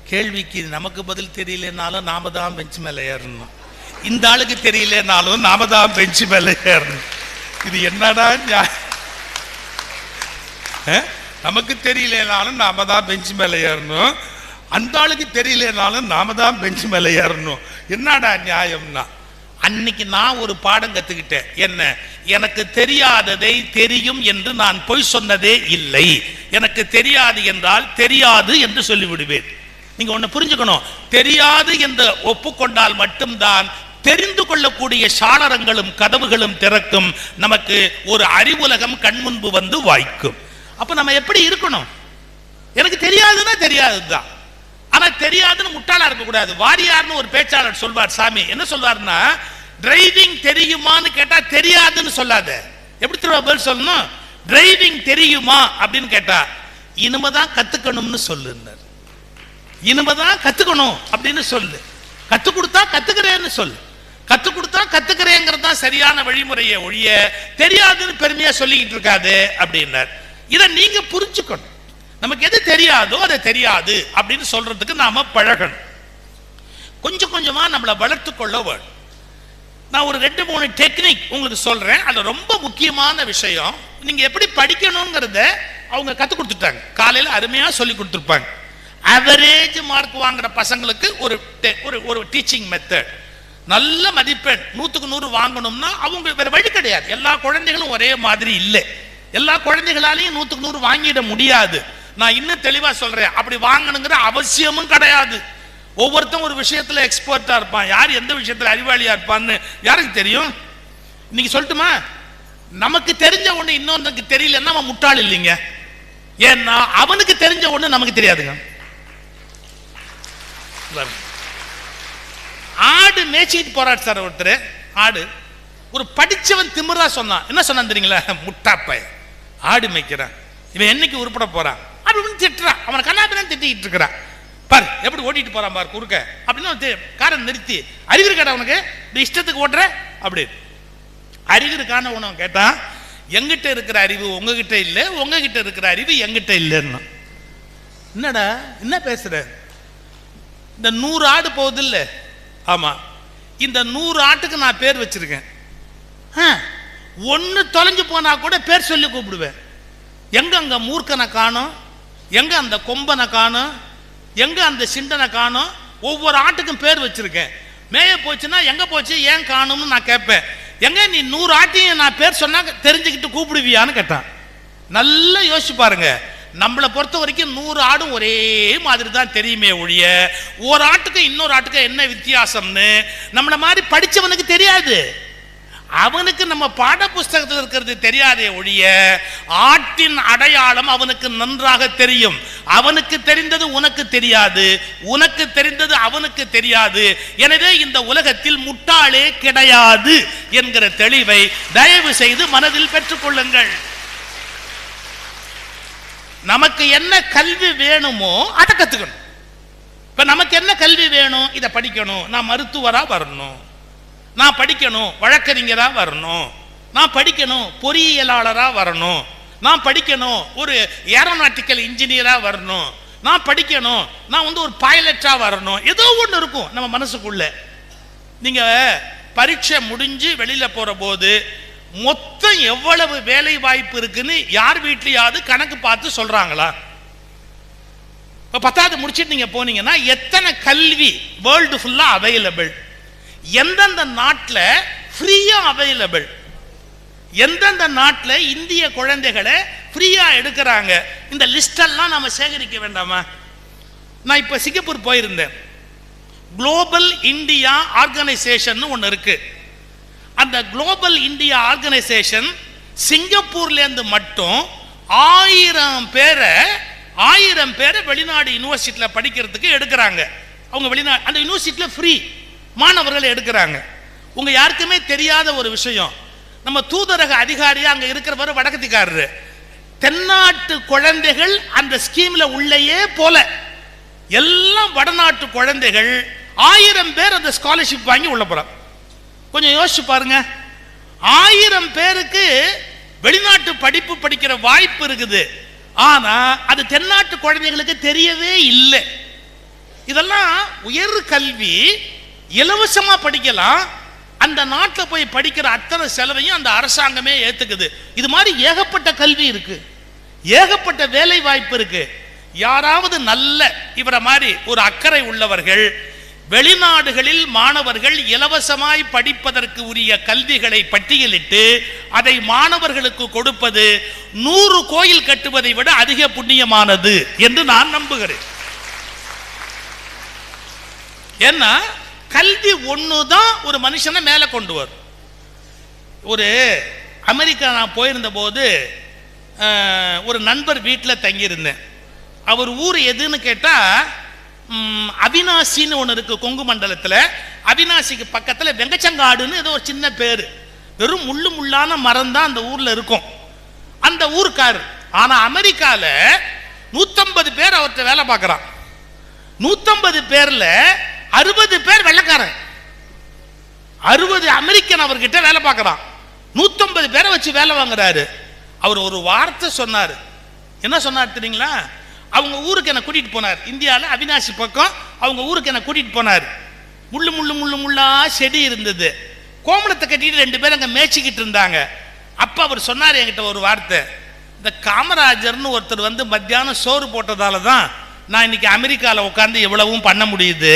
B: கேள்விக்கு நமக்கு பதில் தெரியலனாலும் நாம தான் பெஞ்சு மேல ஏறணும். இந்த ஆளுக்கு தெரியலனாலும் நாம தான் பெஞ்சு மேல ஏறணும். இது என்னடா நமக்கு தெரியலனாலும் நாம தான் பெஞ்சு மேல ஏறணும், அந்த ஆளுக்கு தெரியலனாலும் நாம தான் பெஞ்சு மேல ஏறணும். என்னடா நியாயம்னா, அன்னைக்கு நான் ஒரு பாடம் கத்துக்கிட்டேன். என்ன? எனக்கு தெரியாததை தெரியும் என்று நான் பொய் சொன்னதே இல்லை. எனக்கு தெரியாது என்றால் தெரியாது என்று சொல்லிவிடுவேன். நீங்க ஒண்ணு புரிஞ்சுக்கணும், தெரியாது என்று ஒப்புக்கொண்டால் மட்டும்தான் தெரிந்து கொள்ளக்கூடிய சாளரங்களும் கதவுகளும் திறக்கும், நமக்கு ஒரு அறிவுலகம் கண்முன்பு வந்து வாய்க்கும். அப்ப நம்ம எப்படி இருக்கணும்? எனக்கு தெரியாதுன்னா தெரியாதுதான், ஆனா தெரியாதுன்னு முட்டாளா இருக்க கூடாது. வாரியார்னு ஒரு பேச்சாளர் சொல்வார். சாமி என்ன சொல்வார்னா, டிரைவிங் தெரியுமான்னு கேட்டா தெரியாதுன்னு சொல்லாத. எப்படி பதில் சொல்லணும்? டிரைவிங் தெரியுமா அப்படின்னு கேட்டா இனிமேதான் கத்துக்கணும்னு சொல்லுன்னார். இனிமேதான் கத்துக்கணும் அப்படின்னு சொல்லு. கத்து கொடுத்தா கத்துக்கிறேன்னு சொல்லு. கத்து கொடுத்தா கத்துக்கிறேங்கிறது தான் சரியான வழிமுறையை ஒழிய தெரியாதுன்னு பெருமையா சொல்லிக்கிட்டு இருக்காது அப்படின்னார். இதை நீங்க புரிஞ்சுக்கணும். நமக்கு எது தெரியாதோ அதை தெரியாது அப்படின்னு சொல்றதுக்கு நாம பழகணும். கொஞ்சம் கொஞ்சமா நம்மளை வளர்த்து கொள்ள வேண்டும். நான் ஒரு 2-3 டெக்னிக் உங்களுக்கு சொல்றேன். அது ரொம்ப முக்கியமான விஷயம். நீங்க எப்படி படிக்கணுங்கிறத அவங்க கத்து கொடுத்துட்டாங்க. காலையில அருமையா சொல்லி கொடுத்துருப்பாங்க. அவரேஜ் மார்க் வாங்குற பசங்களுக்கு ஒரு டீச்சிங் மெத்தட். நல்ல மதிப்பெண் 100க்கு 100 வாங்கணும்னா அவங்க வேற வழி கிடையாது. எல்லா குழந்தைகளும் ஒரே மாதிரி இல்லை. எல்லா குழந்தைகளாலையும் 100க்கு 100 வாங்கிட முடியாது. நான் இன்னும் தெளிவா சொல்றேன், அப்படி வாங்கணுங்கிற அவசியமும் கிடையாது. ஒவ்வொருத்தரும் ஒரு விஷயத்துல எக்ஸ்பர்ட்டா இருப்பான். யார் எந்த விஷயத்துல அறிவாளியா இருப்பான்னு யாருக்கு தெரியும்? இன்னைக்கு சொல்லட்டுமா, நமக்கு தெரிஞ்ச ஒண்ணு இன்னொன்னுக்கு தெரியலன்னா அவன் முட்டாள் இல்லைங்க. ஏன்னா அவனுக்கு தெரிஞ்ச ஒண்ணு நமக்கு தெரியாதுங்க. ஆடு மேய்ச்சிட்டு போறாரு சார் ஒருத்தர். ஆடு ஒரு படிச்சவன் திமிரா சொன்னான். என்ன சொன்னான் தெரியுங்களா? முட்டாப்பை ஆடு மேய்க்கிறான், இவன் என்னைக்கு உருப்பட போறான் அப்படின்னு திட்டுறான். அவனை கண்ணாபின்னு திட்டிட்டு இருக்கிறான். பாரு எப்படி ஓட்டிட்டு போறான் பாரு குறுக்க அப்படின்னு காரை நிறுத்தி, அறிவு கேட்டா உனக்கு இஷ்டத்துக்கு ஓட்டுற அப்படி அறிவிற்கான உணவு கேட்டா, எங்கிட்ட இருக்கிற அறிவு உங்ககிட்ட இல்லை, உங்ககிட்ட இருக்கிற அறிவு எங்கிட்ட இல்லைன்னு. என்னடா என்ன பேசுற? இந்த 100 ஆடு போகுது இல்ல? ஆமா, இந்த 100 ஆட்டுக்கு நான் பேர் வச்சிருக்கேன். ஒன்னு தொலைஞ்சு போனா கூட பேர் சொல்லி கூப்பிடுவேன். எங்க அங்க மூர்க்கனை காணும், எங்க அந்த கொம்பனை காணும், எங்க அந்த சிண்டனை காணும். ஒவ்வொரு ஆட்டுக்கும் பேர் வச்சிருக்கேன். மேய போச்சுன்னா எங்க போச்சு ஏன் காணும்னு நான் கேட்பேன். எங்க நீ 100 ஆட்டையும் நான் பேர் சொன்னா தெரிஞ்சுக்கிட்டு கூப்பிடுவியான்னு கேட்டான். நல்லா யோசிச்சு பாருங்க. நம்மளை பொறுத்த வரைக்கும் 100 ஆடும் ஒரே மாதிரி தான் தெரியுமே ஒழிய ஒரு ஆட்டுக்கு இன்னொரு ஆட்டுக்கு என்ன வித்தியாசம்னு நம்மளை மாதிரி படிச்சவனுக்கு தெரியாது. அவனுக்கு நம்ம பாட புஸ்தகத்தில் இருக்கிறது தெரியாதே ஒழிய ஆட்டின் அடையாளம் அவனுக்கு நன்றாக தெரியும். அவனுக்கு தெரிந்தது உனக்கு தெரியாது, உனக்கு தெரிந்தது அவனுக்கு தெரியாது. எனவே இந்த உலகத்தில் முட்டாளே கிடையாது என்கிற தெளிவை தயவு செய்து மனதில் பெற்றுக்கொள்ளுங்கள். நமக்கு என்ன கல்வி வேணுமோ அதை கத்துக்கணும். இப்ப நமக்கு என்ன கல்வி வேணும்? இதை படிக்கணும், நான் மருத்துவரா வரணும், நான் படிக்கணும் வழக்கறிஞரா வரணும், நான் படிக்கணும் பொறியியலாளரா வரணும், நான் படிக்கணும் ஒரு ஏரோநாட்டிக்கல் இன்ஜினியரா வரணும், நான் படிக்கணும் நான் ஒரு பைலட்டா வரணும். ஏதோ ஒன்று இருக்கும் நம்ம மனசுக்குள்ள. நீங்க பரீட்சை முடிஞ்சு வெளியில போற போது மொத்தம் எவ்வளவு வேலை வாய்ப்பு இருக்குன்னு யார் வீட்லயாவது கணக்கு பார்த்து சொல்றாங்களா? 10வது முடிச்சிட்டு நீங்க போனீங்கன்னா எத்தனை கல்வி வேர்ல்டு ஃபுல்லா அவைலபிள், எந்தெந்த நாட்டில் ஃப்ரீயா அவைலபிள், எந்தெந்த நாட்டில் இந்திய குழந்தைகளை ஃப்ரீயா எடுக்கிறாங்க, இந்த லிஸ்ட் எல்லாம் நாம சேகரிக்க வேண்டாமா? நான் இப்ப சிங்கப்பூர் போயிருந்தேன். குளோபல் இந்தியா ஆர்கனைசேஷன் ஒன்று இருக்கு. அந்த குளோபல் இந்தியா ஆர்கனைசேஷன் சிங்கப்பூர்ல இருந்து மட்டும் 1000 பேரை வெளிநாடு யூனிவர்சிட்டியில் படிக்கிறதுக்கு எடுக்கிறாங்க. அவங்க வெளிநாடு அந்த யூனிவர்சிட்டியில் ஃப்ரீ மாணவர்களை எடுக்கிறாங்க. உங்க யாருக்குமே தெரியாத ஒரு விஷயம், நம்ம தூதரக அதிகாரியா அங்க இருக்கிறவர் வடக்கத்திக்காரரு. தென்னாட்டு குழந்தைகள் அந்த ஸ்கீம்ல உள்ளேயே போல எல்லாம் வடநாட்டு குழந்தைகள் 1000 பேர் அந்த ஸ்காலர்ஷிப் வாங்கி உள்ள போறாங்க. கொஞ்சம் யோசிச்சு பாருங்க. 1000 பேருக்கு வெளிநாட்டு படிப்பு படிக்கிற வாய்ப்பு இருக்குது. ஆனா அது தென்னாட்டு குழந்தைகளுக்கு தெரியவே இல்லை. இதெல்லாம் உயர் கல்வி இலவசமா படிக்கலாம். அந்த நாட்டில் போய் படிக்கிற அத்தனை செலவையும் அந்த அரசாங்கமே ஏத்துக்குது. இது மாதிரி ஏகப்பட்ட கல்வி இருக்கு, ஏகப்பட்ட வேலை வாய்ப்பு இருக்கு. யாராவது நல்ல இவரை மாதிரி ஒரு அக்கறை உள்ளவர்கள் வெளிநாடுகளில் மாணவர்கள் இலவசமாய் படிப்பதற்கு உரிய கல்விகளை பட்டியலிட்டு அதை மாணவர்களுக்கு கொடுப்பது 100 கோயில் கட்டுவதை விட அதிக புண்ணியமானது என்று நான் நம்புகிறேன். ஏன்னா கல்வி ஒண்ணுதான் ஒரு மனுஷனை மேல கொண்டு வரும். ஒரு அமெரிக்கா நான் போயிருந்த போது ஒரு நண்பர் வீட்டில் தங்கியிருந்தேன். அவர் ஊர் எதுன்னு கேட்டா அவினாசின்னு ஒன்று இருக்கு கொங்கு மண்டலத்தில். அவினாசிக்கு பக்கத்தில் வெங்கச்சங்காடுன்னு ஏதோ ஒரு சின்ன பேர், வெறும் முள்ளு முள்ளான மரம் தான் அந்த ஊர்ல இருக்கும். அந்த ஊருக்காரு. ஆனா அமெரிக்கால 150 பேர் அவர்கிட்ட வேலை பார்க்கறான். 150 பேர்ல 60 பேர் வெள்ளைக்காரன், 60 அமெரிக்கன் அவர்கிட்ட வேலை பார்க்கறான். 150 பேரை வச்சு வேலை வாங்குறாரு. அவர் ஒரு வார்த்தை சொன்னார். என்ன சொன்னார் தெரியுங்களா? அவங்க ஊருக்கு என்ன கூட்டிட்டு போனார். இந்தியாவில் அவினாசி பக்கம் அவங்க ஊருக்கு என்ன கூட்டிட்டு போனார். முள்ளு முள்ளு முள்ளு முள்ளா செடி இருந்தது. கோமணத்தை கட்டிட்டு 2 பேர் அங்கே மேய்ச்சிக்கிட்டு இருந்தாங்க. அப்ப அவர் சொன்னார் என்கிட்ட ஒரு வார்த்தை, இந்த காமராஜர்னு ஒருத்தர் வந்து மத்தியானம் சோறு போட்டதால தான் நான் இன்னைக்கு அமெரிக்காவில் உட்காந்து எவ்வளவும் பண்ண முடியுது.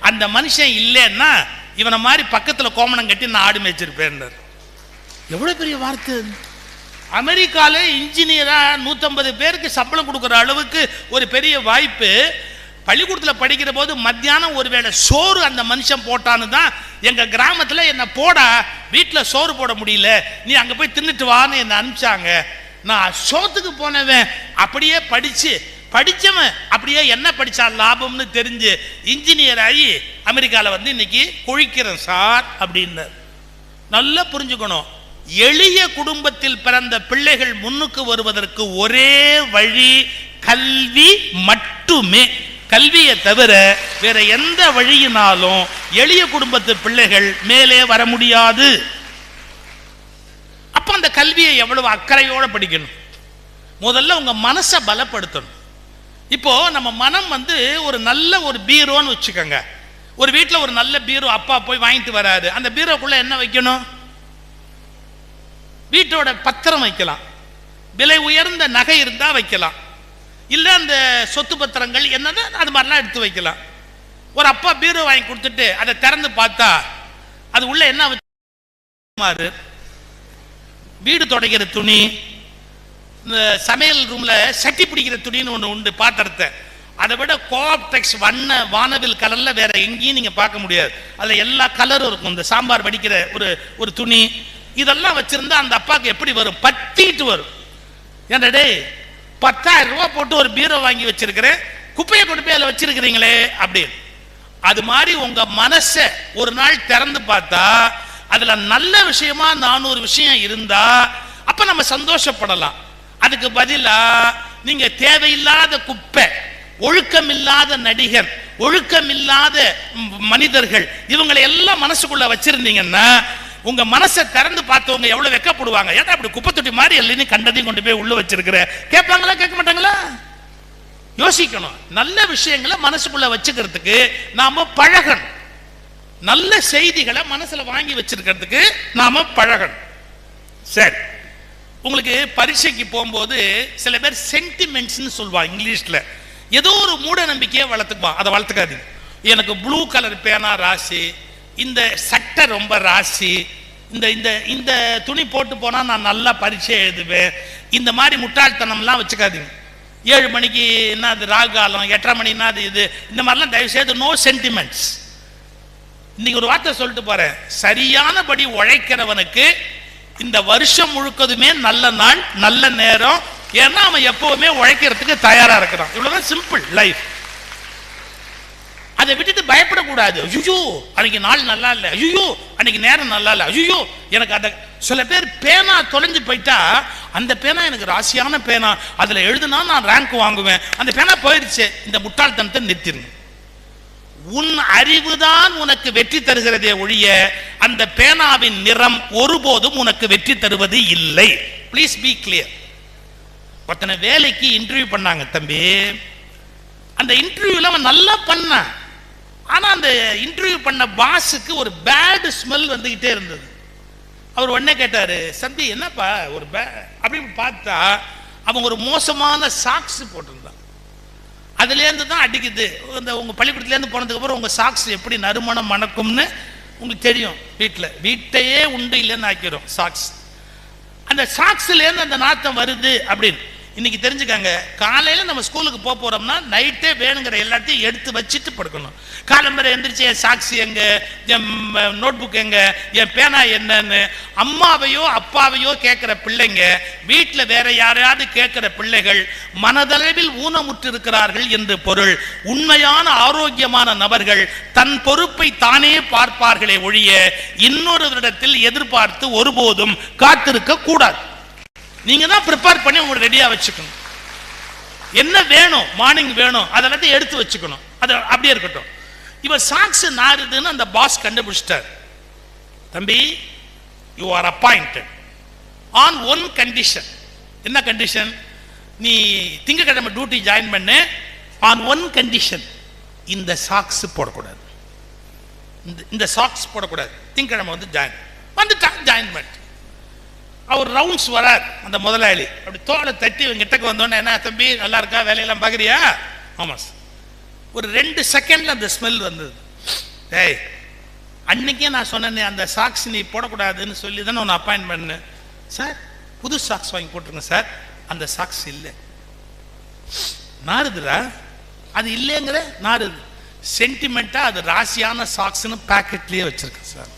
B: அந்த மனுஷன் இல்லைன்னா இவனை மாதிரி பக்கத்தில் கோமணம் கட்டி நான் ஆடு மேய்ச்சிருப்பேன். எவ்வளவு பெரிய வார்த்தை! அமெரிக்கால இன்ஜினியரா 150 பேருக்கு சம்பளம் கொடுக்குற அளவுக்கு ஒரு பெரிய வாய்ப்பு. பள்ளிக்கூடத்தில் படிக்கிற போது மத்தியானம் ஒருவேளை சோறு அந்த மனுஷன் போட்டான்னு தான் எங்க கிராமத்தில் என்ன போடா வீட்டில் சோறு போட முடியல, நீ அங்கே போய் தின்னுட்டு வான்னு என்னை அனுப்பிச்சாங்க. நான் சோத்துக்கு போனவன் அப்படியே படிச்சவன் அப்படியே என்ன படிச்சா லாபம்னு தெரிஞ்சு இன்ஜினியர் ஆகி அமெரிக்காவில் வந்து இன்னைக்கு கொழிக்கிறேன் சார் அப்படின்னார். நல்லா புரிஞ்சுக்கணும், எளிய குடும்பத்தில் பிறந்த பிள்ளைகள் முன்னுக்கு வருவதற்கு ஒரே வழி கல்வி மட்டுமே. கல்வியை தவிர வேற எந்த வழியினாலும் எளிய குடும்பத்து பிள்ளைகள் மேலே வர முடியாது. அப்ப அந்த கல்வியை எவ்வளவு அக்கறையோட படிக்கணும். முதல்ல உங்க மனசை பலப்படுத்தணும். இப்போ நம்ம மனம் வந்து ஒரு நல்ல ஒரு பீரோன்னு வச்சுக்கோங்க. ஒரு வீட்டில் ஒரு நல்ல பீரோ அப்பா போய் வாங்கிட்டு வராரு. அந்த பீரோக்குள்ள என்ன வைக்கணும்? வீட்டோட பத்திரம் வைக்கலாம், விலை உயர்ந்த நகை இருந்தா வைக்கலாம், இல்ல அந்த சொத்து பத்திரங்கள் என்னன்னா அது மாதிரிலாம் எடுத்து வைக்கலாம். ஒரு அப்பா பீரோ வாங்கி கொடுத்துட்டு அதை திறந்து பார்த்தா அது உள்ள என்ன வச்சு, வீடு துடைக்கிற துணி, இந்த சமையல் ரூம்ல சட்டி பிடிக்கிற துணின்னு ஒன்று உண்டு பாத்திரத்தை, அதை விட கோஆப்டெக்ஸ் வண்ண வானவில் கலர்ல வேற எங்கேயும் நீங்க பார்க்க முடியாது. அதுல எல்லா கலரும் இருக்கும். இந்த சாம்பார் வடிக்கிற ஒரு துணி, இதெல்லாம் வச்சிருந்தா அந்த அப்பாவுக்கு எப்படி வரும்? பத்திட்டு வரும். ஏன்டா டேய் 10,000 ரூபாய் போட்டு ஒரு பீரோ வாங்கி வச்சிருக்கிறேன், குப்பையை கொண்டு போய் அதில் வச்சிருக்கிறீங்களே அப்படின்னு. அது மாதிரி உங்க மனசை ஒரு நாள் திறந்து பார்த்தா அதுல நல்ல விஷயமா 400 விஷயம் இருந்தா அப்ப நம்ம சந்தோஷப்படலாம். அதுக்கு பதிலா நீங்க தேவையில்லாத குப்பை, ஒழுக்கம் இல்லாத நடிகர், ஒழுக்கம் இல்லாத மனிதர்கள் இவங்களை எல்லாம் மனசுக்குள்ள வச்சிருந்தீங்கன்னா உங்க மனசை திறந்து பார்த்தவங்க எவ்வளவு வெக்கப்படுவாங்க. ஏன்னா அப்படி குப்பை தொட்டி மாதிரி இல்லைன்னு கண்டதையும் கொண்டு போய் உள்ள வச்சிருக்கிற கேட்பாங்களா கேட்க மாட்டாங்களா? யோசிக்கணும். நல்ல விஷயங்களை மனசுக்குள்ள வச்சுக்கிறதுக்கு நாம பழகணும். நல்ல செய்திகளை மனசுல வாங்கி வச்சிருக்கிறதுக்கு நாம பழகணும். சரி, உங்களுக்கு பரீட்சைக்கு போகும்போது சில பேர் சென்டிமெண்ட்ஸ்னு சொல்லுவாங்க இங்கிலீஷ்ல. ஏதோ ஒரு மூட நம்பிக்கையை வளர்த்துக்குவான். அதை வளர்த்துக்காதீங்க. எனக்கு ப்ளூ கலர் பேனா ராசி, இந்த சட்டை ரொம்ப ராசி, இந்த இந்த இந்த துணி போட்டு போனா நான் நல்லா பரீட்சை எழுதுவேன், இந்த மாதிரி முட்டாள்தனம்லாம் வச்சுக்காதீங்க. 7 மணிக்கு என்ன அது ராகாலம், 8:30 மணின்னா அது இது, இந்த மாதிரிலாம் தயவு செய்து நோ சென்டிமெண்ட்ஸ். இன்னைக்கு ஒரு வார்த்தை சொல்லிட்டு போறேன், சரியானபடி உழைக்கிறவனுக்கு இந்த வருஷம் முழுக்கதுமே நல்ல நாள் நல்ல நேரம். ஏன்னா அவன் எப்பவுமே உழைக்கிறதுக்கு தயாரா இருக்கிறான். இவ்வளவுதான் சிம்பிள் லைஃப். அதை விட்டுட்டு பயப்படக்கூடாது. ஐயோ அன்னைக்கு நாள் நல்லா இல்லை, ஐயோ அன்னைக்கு நேரம் நல்லா இல்லை, ஐயோ எனக்கு அந்த சில பேர் பேனா தொலைஞ்சு போயிட்டா அந்த பேனா எனக்கு ராசியான பேனா, அதுல எழுதுனா நான் ரேங்க் வாங்குவேன், அந்த பேனா போயிடுச்சு. இந்த முட்டாள்தனத்தை நிறுத்திருங்க. உன் அறிவுதான் உனக்கு வெற்றி தருகிறதே ஒழிய அந்த பேனாவின் நிறம் ஒருபோதும் உனக்கு வெற்றி தருவது இல்லை. Please B clear. ஒருத்தனை வேலைக்கு இன்டர்வியூ பண்ணாங்க தம்பி. அந்த இன்டர்வியூல அவன் நல்லா பண்ணான். ஆனால் அந்த இன்டர்வியூ பண்ண பாஸுக்கு ஒரு பேட் ஸ்மெல் வந்துக்கிட்டே இருந்தது. அவர் உடனே கேட்டார், சந்தி என்னப்பா ஒரு அப்படின்னு பார்த்தா அவங்க ஒரு மோசமான சாக்ஸ் போட்டிருந்தான். அதுலேருந்து தான் அடிக்குது. இந்த உங்கள் பள்ளிக்கூடத்துலேருந்து போனதுக்கப்புறம் உங்கள் சாக்ஸ் எப்படி நறுமணம் மணக்கும்னு உங்களுக்கு தெரியும். வீட்டையே உண்டு இல்லைன்னு ஆக்கிரும் சாக்ஸ். அந்த சாக்ஸ்லேருந்து அந்த நாத்தம் வருது அப்படின்னு இன்னைக்கு தெரிஞ்சுக்காங்க. காலையில் நம்ம ஸ்கூலுக்கு போகிறோம்னா நைட்டே வேணுங்கிற எல்லாத்தையும் எடுத்து வச்சுட்டு படுக்கணும். காலம்பரை எந்திரிச்சு என் சாக்ஸ் எங்க, என் நோட் புக் எங்க, என் பேனா என்னன்னு அம்மாவையோ அப்பாவையோ கேட்குற பிள்ளைங்க, வீட்டில் வேற யாரையாவது கேட்குற பிள்ளைகள் மனதளவில் ஊனமுற்று இருக்கிறார்கள் என்று பொருள். உண்மையான ஆரோக்கியமான நபர்கள் தன் பொறுப்பை தானே பார்ப்பார்களே ஒழிய இன்னொருவரிடத்தில் எதிர்பார்த்து ஒருபோதும் காத்திருக்க கூடாது. நீங்க தான் ப்ரிப்பேர் பண்ணி உங்களை ரெடியா வச்சுக்கணும். என்ன வேணும், மார்னிங் வேணும், அதெல்லாத்தையும் எடுத்து வச்சுக்கணும். அது அப்படியே இருக்கட்டும். இவன் சாக்ஸ் நாருதுன்னு அந்த பாஸ் கண்டுபிடிச்சிட்டார். தம்பி, you are appointed on one condition. என்ன கண்டிஷன்? நீ திங்கக்கிழமை டியூட்டி ஜாயின் பண்ணு. ஆன் ஒன் கண்டிஷன், இந்த சாக்ஸ் போடக்கூடாது, இந்த சாக்ஸ் போடக்கூடாது. திங்கக்கிழமை வந்து ஜாயின் பண்ணு. அவர் ரவுண்ட்ஸ் வரார் அந்த முதலாளி. அப்படி தோலை தட்டி இவங்க கிட்டக்கு வந்தோடனே, என்ன தம்பி நல்லா இருக்கா, வேலையெல்லாம் பார்க்குறியா? ஆமாம் சார். ஒரு 2 செகண்ட்ல அந்த ஸ்மெல் வந்தது. டேய், அன்னைக்கே நான் சொன்னேன் அந்த சாக்ஸ் நீ போடக்கூடாதுன்னு சொல்லி தானே ஒன்று அப்பாயின்ட் பண்ணேன். சார் புது சாக்ஸ் வாங்கி போட்டுருங்க சார். அந்த சாக்ஸ் இல்லை, நாருதுரா, அது இல்லைங்கிற நாருது. சென்டிமெண்டா அது ராசியான சாக்ஸ்னு பேக்கெட்லேயே வச்சிருக்கேன் சார்.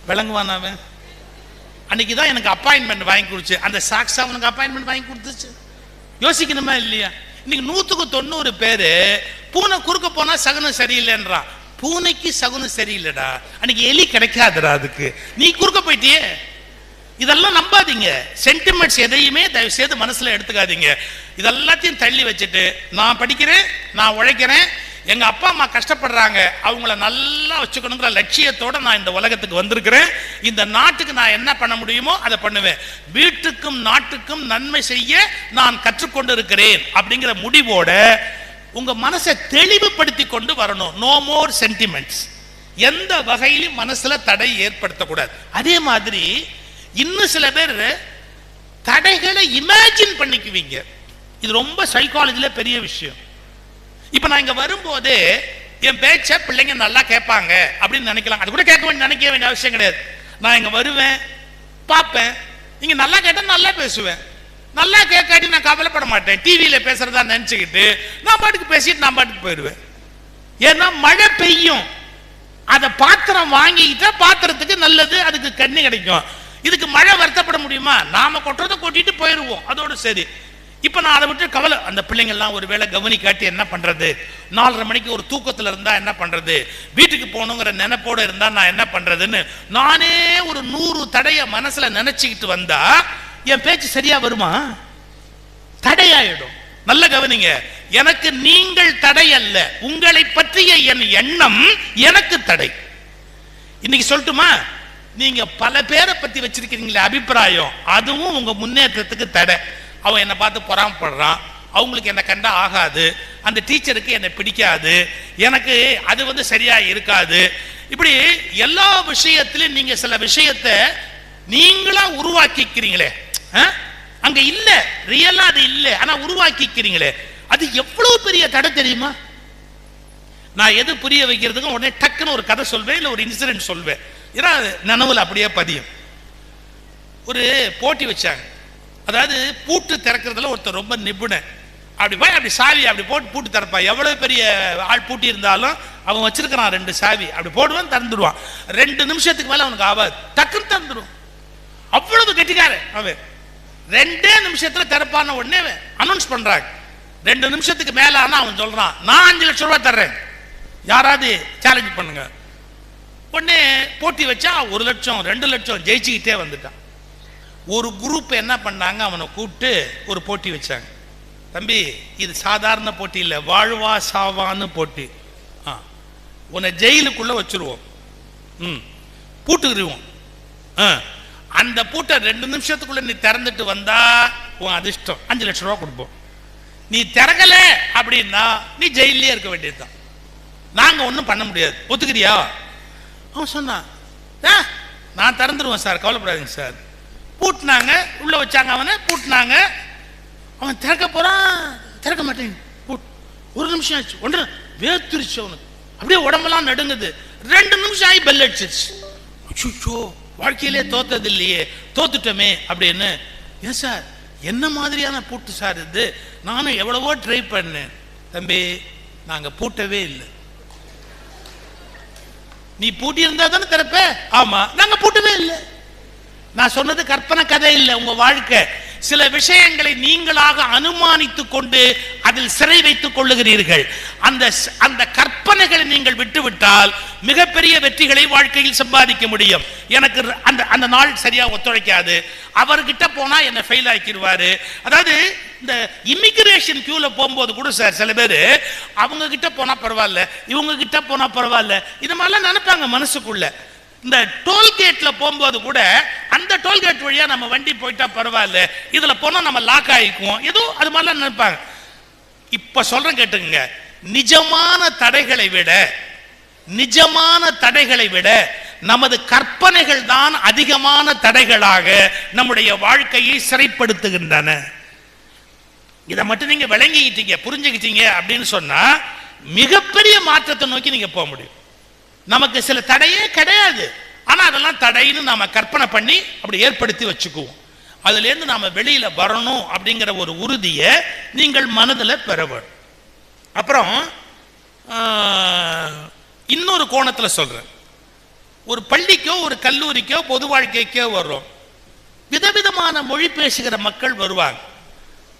B: விளங்குவானாவன்? அன்னைக்கு தான் எனக்கு அப்பாயின்மெண்ட் வாங்கி கொடுத்து, அந்த சாக்ஸ் அவனுக்கு அப்பாயின்மெண்ட் வாங்கி கொடுத்துச்சு. யோசிக்கணுமா இல்லையா? இன்னைக்கு 100க்கு 90 பேரு பூனை குறுக்க போனா சகுனம் சரியில்லைன்றான். பூனைக்கு சகுனம் சரியில்லைடா, அன்னைக்கு எலி கிடைக்காதுடா, அதுக்கு நீ குறுக்க போயிட்டியே. இதெல்லாம் நம்பாதீங்க. சென்டிமெண்ட்ஸ் எதையுமே தயவு செய்து மனசுல எடுத்துக்காதீங்க. இதெல்லாத்தையும் தள்ளி வச்சுட்டு, நான் படிக்கிறேன், நான் உழைக்கிறேன், எங்க அப்பா அம்மா கஷ்டப்படுறாங்க, அவங்கள நல்லா வச்சுக்கணுங்கிற லட்சியத்தோட நான் இந்த உலகத்துக்கு வந்திருக்கிறேன். இந்த நாட்டுக்கு நான் என்ன பண்ண முடியுமோ அதை பண்ணுவேன். வீட்டுக்கும் நாட்டுக்கும் நன்மை செய்ய நான் கற்றுக்கொண்டு இருக்கிறேன் அப்படிங்கிற முடிவோட உங்க மனசை தெளிவுபடுத்தி கொண்டு வரணும். No more sentiments. எந்த வகையிலும் மனசுல தடை ஏற்படுத்தக்கூடாது. அதே மாதிரி இன்னும் சில பேர் தடைகளை இமேஜின் பண்ணிக்குவீங்க. இது ரொம்ப சைக்காலஜில பெரிய விஷயம். இப்ப நான் இங்க வரும்போது என் பேச்ச பிள்ளைங்க நல்லா கேட்பாங்க அப்படின்னு நினைக்கலாம். அது கூட நினைக்க வேண்டிய அவசியம் கிடையாது. நான் இங்க வருவேன், பார்ப்பேன், நீங்க நல்லா கேட்டா நல்லா பேசுவேன், நல்லா கேட்காட்டி நான் கவலைப்பட மாட்டேன். டிவியில பேசுறதா நினைச்சுக்கிட்டு நான் பாட்டுக்கு பேசிட்டு நான் பாட்டுக்கு போயிடுவேன். ஏன்னா மழை பெய்யும், அதை பாத்திரம் வாங்கிக்கிட்டா பாத்திரத்துக்கு நல்லது, அதுக்கு கண்ணி கிடைக்கும். இதுக்கு மழை வருத்தப்பட முடியுமா? நாம கொட்டுறதை கொட்டிட்டு போயிடுவோம், அதோட சரி. இப்ப நான் அதை விட்டு கவலை, அந்த பிள்ளைங்க எல்லாம் ஒரு வேளை கவனி காட்டி என்ன பண்றது, 4:30 மணிக்கு ஒரு தூக்கத்துல இருந்தா என்ன பண்றது, வீட்டுக்கு போகணுங்கிற நினைப்போட இருந்தா நான் என்ன பண்றதுன்னு நானே ஒரு 100 தடைய மனசுல நினைச்சுக்கிட்டு வந்தா என் பேச்சு சரியா வருமா? தடையாயிடும். நல்ல கவனிங்க, எனக்கு நீங்கள் தடை அல்ல, உங்களை பற்றிய என் எண்ணம் எனக்கு தடை. இன்னைக்கு சொல்லட்டுமா, நீங்க பல பேரை பத்தி வச்சிருக்கீங்களே அபிப்பிராயம், அதுவும் உங்க முன்னேற்றத்துக்கு தடை. அவன் என்னை பார்த்து பொறாமப்படுறான், அவங்களுக்கு என்ன கண்டா ஆகாது, அந்த டீச்சருக்கு என்னை பிடிக்காது, எனக்கு அது சரியா இருக்காது. இப்படி எல்லா விஷயத்திலும் நீங்க சில விஷயத்தை நீங்களா உருவாக்கிக்கிறீங்களே, அங்க இல்ல, ரியலா அது இல்ல, ஆனா உருவாக்கிக்கிறீங்களே, அது எவ்வளவு பெரிய தடை தெரியுமா? நான் எது புரிய வைக்கிறதுக்கு உடனே டக்குன்னு ஒரு கதை சொல்வேன், இல்ல ஒரு இன்சிடென்ட் சொல்வேன், ஏன்னா நினைவுல அப்படியே பதியும். ஒரு போட்டி வச்சாங்க, அதாவது பூட்டு திறக்கிறதுல ஒருத்தர் ரொம்ப நிபுணன். அப்படி போய் அப்படி சாவி அப்படி போட்டு பூட்டு திறப்பா. எவ்வளவு பெரிய ஆள் பூட்டி இருந்தாலும் அவன் வச்சிருக்கிறான் 2 சாவி, அப்படி போடுவான், திறந்துடுவான். 2 நிமிஷத்துக்கு மேல அவனுக்கு ஆகாது, டக்குன்னு திறந்துடும். அவ்வளவு கெட்டிக்காரு அவன். 2 நிமிஷத்துல திறப்பான உடனே அனௌன்ஸ் பண்றாங்க. 2 நிமிஷத்துக்கு மேல ஆனா அவன் சொல்றான், நான் 5 லட்சம் ரூபாய் தர்றேன், யாராவது சேலஞ்ச் பண்ணுங்க. உடனே போட்டி வச்சா 1 லட்சம் 2 லட்சம் ஜெயிச்சுக்கிட்டே வந்துட்டான். ஒரு குரூப் என்ன பண்ணாங்க, அவனை கூப்பிட்டு ஒரு போட்டி வச்சாங்க. தம்பி, இது சாதாரண போட்டி இல்லை, வாழ்வா சாவான்னு போட்டி. உன்னை ஜெயிலுக்குள்ள வச்சிருவோம், பூட்டுக்குருவோம். அந்த பூட்டை 2 நிமிஷத்துக்குள்ள நீ திறந்துட்டு வந்தா உன் அதிர்ஷ்டம், 5 லட்சம் ரூபா கொடுப்போம். நீ திறக்கல அப்படின்னா நீ ஜெயிலே இருக்க வேண்டியதுதான், நாங்க ஒன்றும் பண்ண முடியாது, ஒத்துக்கிறியா? அவன் சொன்னான், நான் திறந்துருவேன் சார், கவலைப்படாதீங்க சார். பூட்டினாங்க, உள்ள வச்சாங்க, அவனை பூட்டினாங்க. அவன் திறக்க போறான், திறக்க மாட்டேங்க. ஒரு நிமிஷம் ஆச்சு, ஒன்று வேத்துருச்சு அவனுக்கு, அப்படியே உடம்பெல்லாம் நடுங்குது. 2 நிமிஷம் ஆகி பெல் அடிச்சிருச்சு. அச்சோ, வாழ்க்கையிலே தோத்தது இல்லையே, தோத்துட்டோமே அப்படின்னு. ஏன் சார், என்ன மாதிரியான பூட்டு சார் இது? நானும் எவ்வளவோ ட்ரை பண்ணேன். தம்பி, நாங்க பூட்டவே இல்லை. நீ பூட்டி இருந்தா தானே திறப்ப. ஆமா, நாங்க பூட்டவே இல்லை. நான் சொன்னது கற்பனை கதை இல்லை, உங்க வாழ்க்கை. சில விஷயங்களை நீங்களாக அனுமானித்துக் கொண்டு அதில் சிறை வைத்துக் கொள்ளுகிறீர்கள். அந்த கற்பனைகளை நீங்கள் விட்டுவிட்டால் மிகப்பெரிய வெற்றிகளை வாழ்க்கையில் சம்பாதிக்க முடியும். எனக்கு அந்த நாள் சரியா ஒத்துழைக்காது, அவர்கிட்ட போனா என்ன ஃபெயில் ஆக்கிடுவாரு. அதாவது இந்த இமிகிரேஷன் கியூல போகும்போது கூட சார் சில பேர் அவங்க கிட்ட போனா பரவாயில்ல, இவங்க கிட்ட போனா பரவாயில்ல, இது மாதிரிலாம் நினைப்பாங்க மனசுக்குள்ள. இந்த டோல்கேட்ல போகும்போது கூட அந்த டோல்கேட் வழியா நம்ம வண்டி போயிட்டா பரவாயில்ல, இதுல போனா நம்ம லாக் ஆயிக்குவோம், ஏதோ அது மாதிரிலாம் நினைப்பாங்க. இப்ப சொல்றேன் கேட்டுங்க, நிஜமான தடைகளை விட நமது கற்பனைகள் தான் அதிகமான தடைகளாக நம்முடைய வாழ்க்கையை சிறைப்படுத்துகின்றன. இதை மட்டும் நீங்க விளங்கிக்கிட்டீங்க, புரிஞ்சுக்கிட்டீங்க அப்படின்னு சொன்னா மிகப்பெரிய மாற்றத்தை நோக்கி நீங்க போக முடியும். நமக்கு சில தடையே கிடையாது, ஆனா அதெல்லாம் தடைன்னு நாம கற்பனை பண்ணி அப்படி ஏற்படுத்தி வச்சுக்குவோம். அதுல இருந்து நாம வெளியில வரணும் அப்படிங்கிற ஒரு உறுதியை நீங்கள் மனதில் பெற வேண்டும். அப்புறம் இன்னொரு கோணத்துல சொல்றேன். ஒரு பள்ளிக்கோ ஒரு கல்லூரிக்கோ பொது வாழ்க்கைக்கோ வர்றோம், விதவிதமான மொழி பேசுகிற மக்கள் வருவாங்க.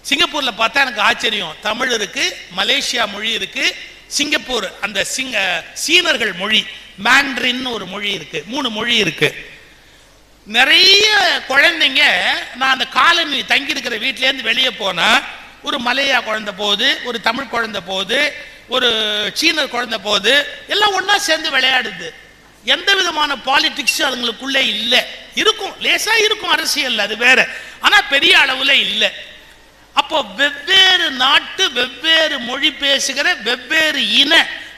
B: சிங்கப்பூர்ல பார்த்தா எனக்கு ஆச்சரியம், தமிழ் இருக்கு, மலேசியா மொழி இருக்கு, சிங்கப்பூர் அந்த சீனர்கள் மொழி மாண்ட்ரின் ஒரு மொழி இருக்கு, 3 மொழி இருக்கு. நிறைய குழந்தைங்க, நான் அந்த காலனி தங்கி இருக்கிற வீட்டில இருந்து வெளியே போனா ஒரு மலையா குழந்தை போகுது, ஒரு தமிழ் குழந்தை போகுது, ஒரு சீனர் குழந்தை போகுது, எல்லாம் ஒன்னா சேர்ந்து விளையாடுது. எந்த விதமான பாலிடிக்ஸ் அதுங்களுக்குள்ளே இல்லை. இருக்கும், லேசா இருக்கும் அரசியல், அது வேற, ஆனா பெரிய அளவுல இல்லை. அப்போ வெவ்வேறு நாட்டு வெவ்வேறு மொழி பேசுகிற வெவ்வேறு இன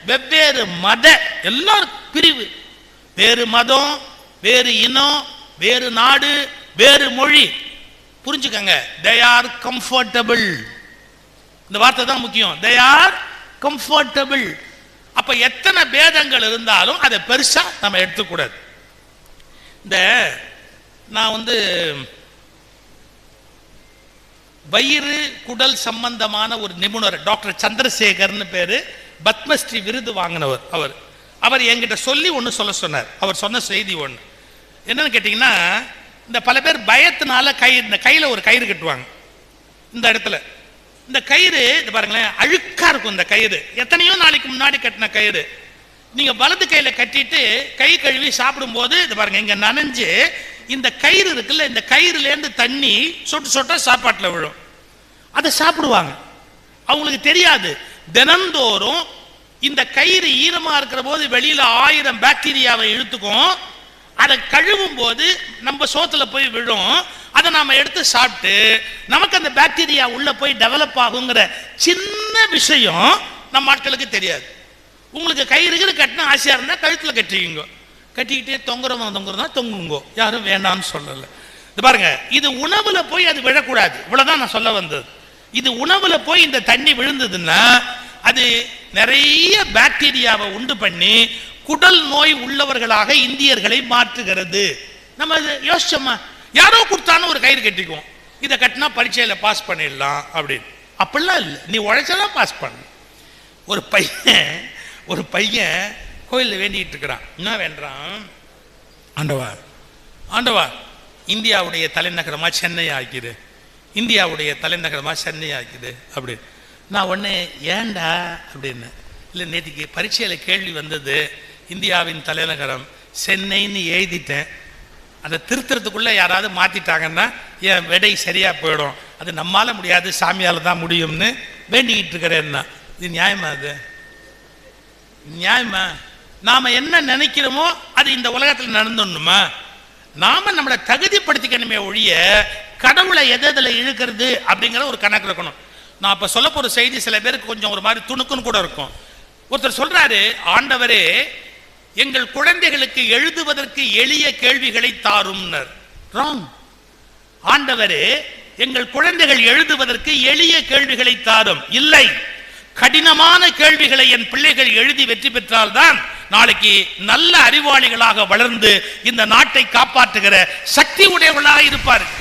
B: வெவ்வேறு மத எல்லாரும் பிரிவு, வேறு மதம், வேறு இனம், வேறு நாடு, வேறு மொழி. புரிஞ்சுக்கங்க, they are comfortable. இந்த வார்த்தை தான் முக்கியம், they are comfortable. அப்ப எத்தனை பேதங்கள் இருந்தாலும் அதை பெருசா நம்ம எடுத்துக்கூடாது. இந்த நான் வயிறு குடல் சம்பந்தமான ஒரு நிபுணர் டாக்டர் சந்திரசேகர்னு பேரு, பத்மஸ்ரீ விருது வாங்கினவர். அவர் என்கிட்ட சொல்லி ஒன்று சொன்னார். அவர் சொன்ன செய்தி ஒன்று என்னன்னு கேட்டீங்கன்னா, இந்த பல பேர் பயத்தினால இந்த கையில ஒரு கயிறு கட்டுவாங்க. இந்த இடத்துல இந்த கயிறு இது பாருங்களேன், அழுக்கா இருக்கும். இந்த கயிறு எத்தனையோ நாளைக்கு முன்னாடி கட்டின கயிறு. நீங்க வலது கையில கட்டிட்டு கை கழுவி சாப்பிடும் போது இது பாருங்க, இங்க நனைஞ்சு இந்த கயிறு இருக்குல்ல, இந்த கயிறுல இருந்து தண்ணி சொட்டு சொட்டா சாப்பாட்டுல விழும். அதை சாப்பிடுவாங்க, அவங்களுக்கு தெரியாது. தினந்தோறும் இந்த கயிறு ஈரமா இருக்கிற போது வெளியில 1000 பாக்டீரியாவை இழுத்துக்கும். அதை கழுவும் போது நம்ம சோத்துல போய் விழும். அதை நாம எடுத்து சாப்பிட்டு நமக்கு அந்த பாக்டீரியா உள்ள போய் டெவலப் ஆகுங்கிற சின்ன விஷயம் நம்ம ஆட்களுக்கு தெரியாது. உங்களுக்கு கயிறு கட்டினா ஆசையா இருந்தா கழுத்துல கட்டிங்க, கட்டிக்கிட்டே தொங்குறதான் தொங்குங்கோ, யாரும் வேண்டாம்னு சொல்லல. இது பாருங்க, இது உணவுல போய் அது விழக்கூடாது, இவ்வளவுதான் நான் சொல்ல வந்தது. இது உணவுல போய் இந்த தண்ணி விழுந்ததுன்னா அது நிறைய பாக்டீரியாவை உண்டு பண்ணி குடல் நோய் உள்ளவர்களாக இந்தியர்களை மாற்றுகிறது. நம்ம யோசிச்சோமா, யாரோ கொடுத்தான்னு ஒரு கயிறு கட்டிக்குவோம், இதை கட்டினா பரீட்சையில பாஸ் பண்ணிடலாம் அப்படின்னு. அப்படிலாம் இல்லை, நீ உழைச்செல்லாம் பாஸ் பண்ண. ஒரு பையன் கோயிலில் வேண்டிட்டு இருக்கிறான். என்ன வேண்டான்? ஆண்டவா இந்தியாவுடைய தலைநகரமா சென்னை ஆக்கிது, இந்தியாவுடைய தலைநகரமா சென்னை ஆக்கிது அப்படின்னு. நான் ஒன்று ஏண்டா அப்படின்னு, இல்லை நேற்றுக்கு பரீட்சையில் கேள்வி வந்தது, இந்தியாவின் தலைநகரம் சென்னைன்னு எழுதிட்டேன், அதை திருத்தறதுக்குள்ள யாராவது மாத்திட்டாங்கன்னா என் விடை சரியா போயிடும், அது நம்மால முடியாது சாமியால தான் முடியும்னு வேண்டிக்கிட்டு இருக்கிறேன்னா இது நியாயமா? அது நியாயமா? நாம என்ன நினைக்கிறோமோ அது இந்த உலகத்தில் நடந்துடணுமா? நாம நம்மளை தகுதிப்படுத்திக்கணுமே ஒழிய கடவுளை எதில் இழுக்கிறது அப்படிங்கிற ஒரு கணக்கு இருக்கணும். நான் இப்ப சொல்ல போற செய்தி சில பேருக்கு கொஞ்சம் ஒரு மாதிரி துணுக்குன்னு கூட இருக்கும். ஒருத்தர் சொல்றாரு, ஆண்டவரே எங்கள் குழந்தைகளுக்கு எழுதுவதற்கு எளிய கேள்விகளை தாரும்னர். ராங். ஆண்டவரே எங்கள் குழந்தைகள் எழுதுவதற்கு எளிய கேள்விகளை தாரும் இல்லை, கடினமான கேள்விகளை என் பிள்ளைகள் எழுதி வெற்றி பெற்றால்தான் நாளைக்கு நல்ல அறிவாளிகளாக வளர்ந்து இந்த நாட்டை காப்பாற்றுகிற சக்தி உடையவர்களாக இருப்பார்கள்.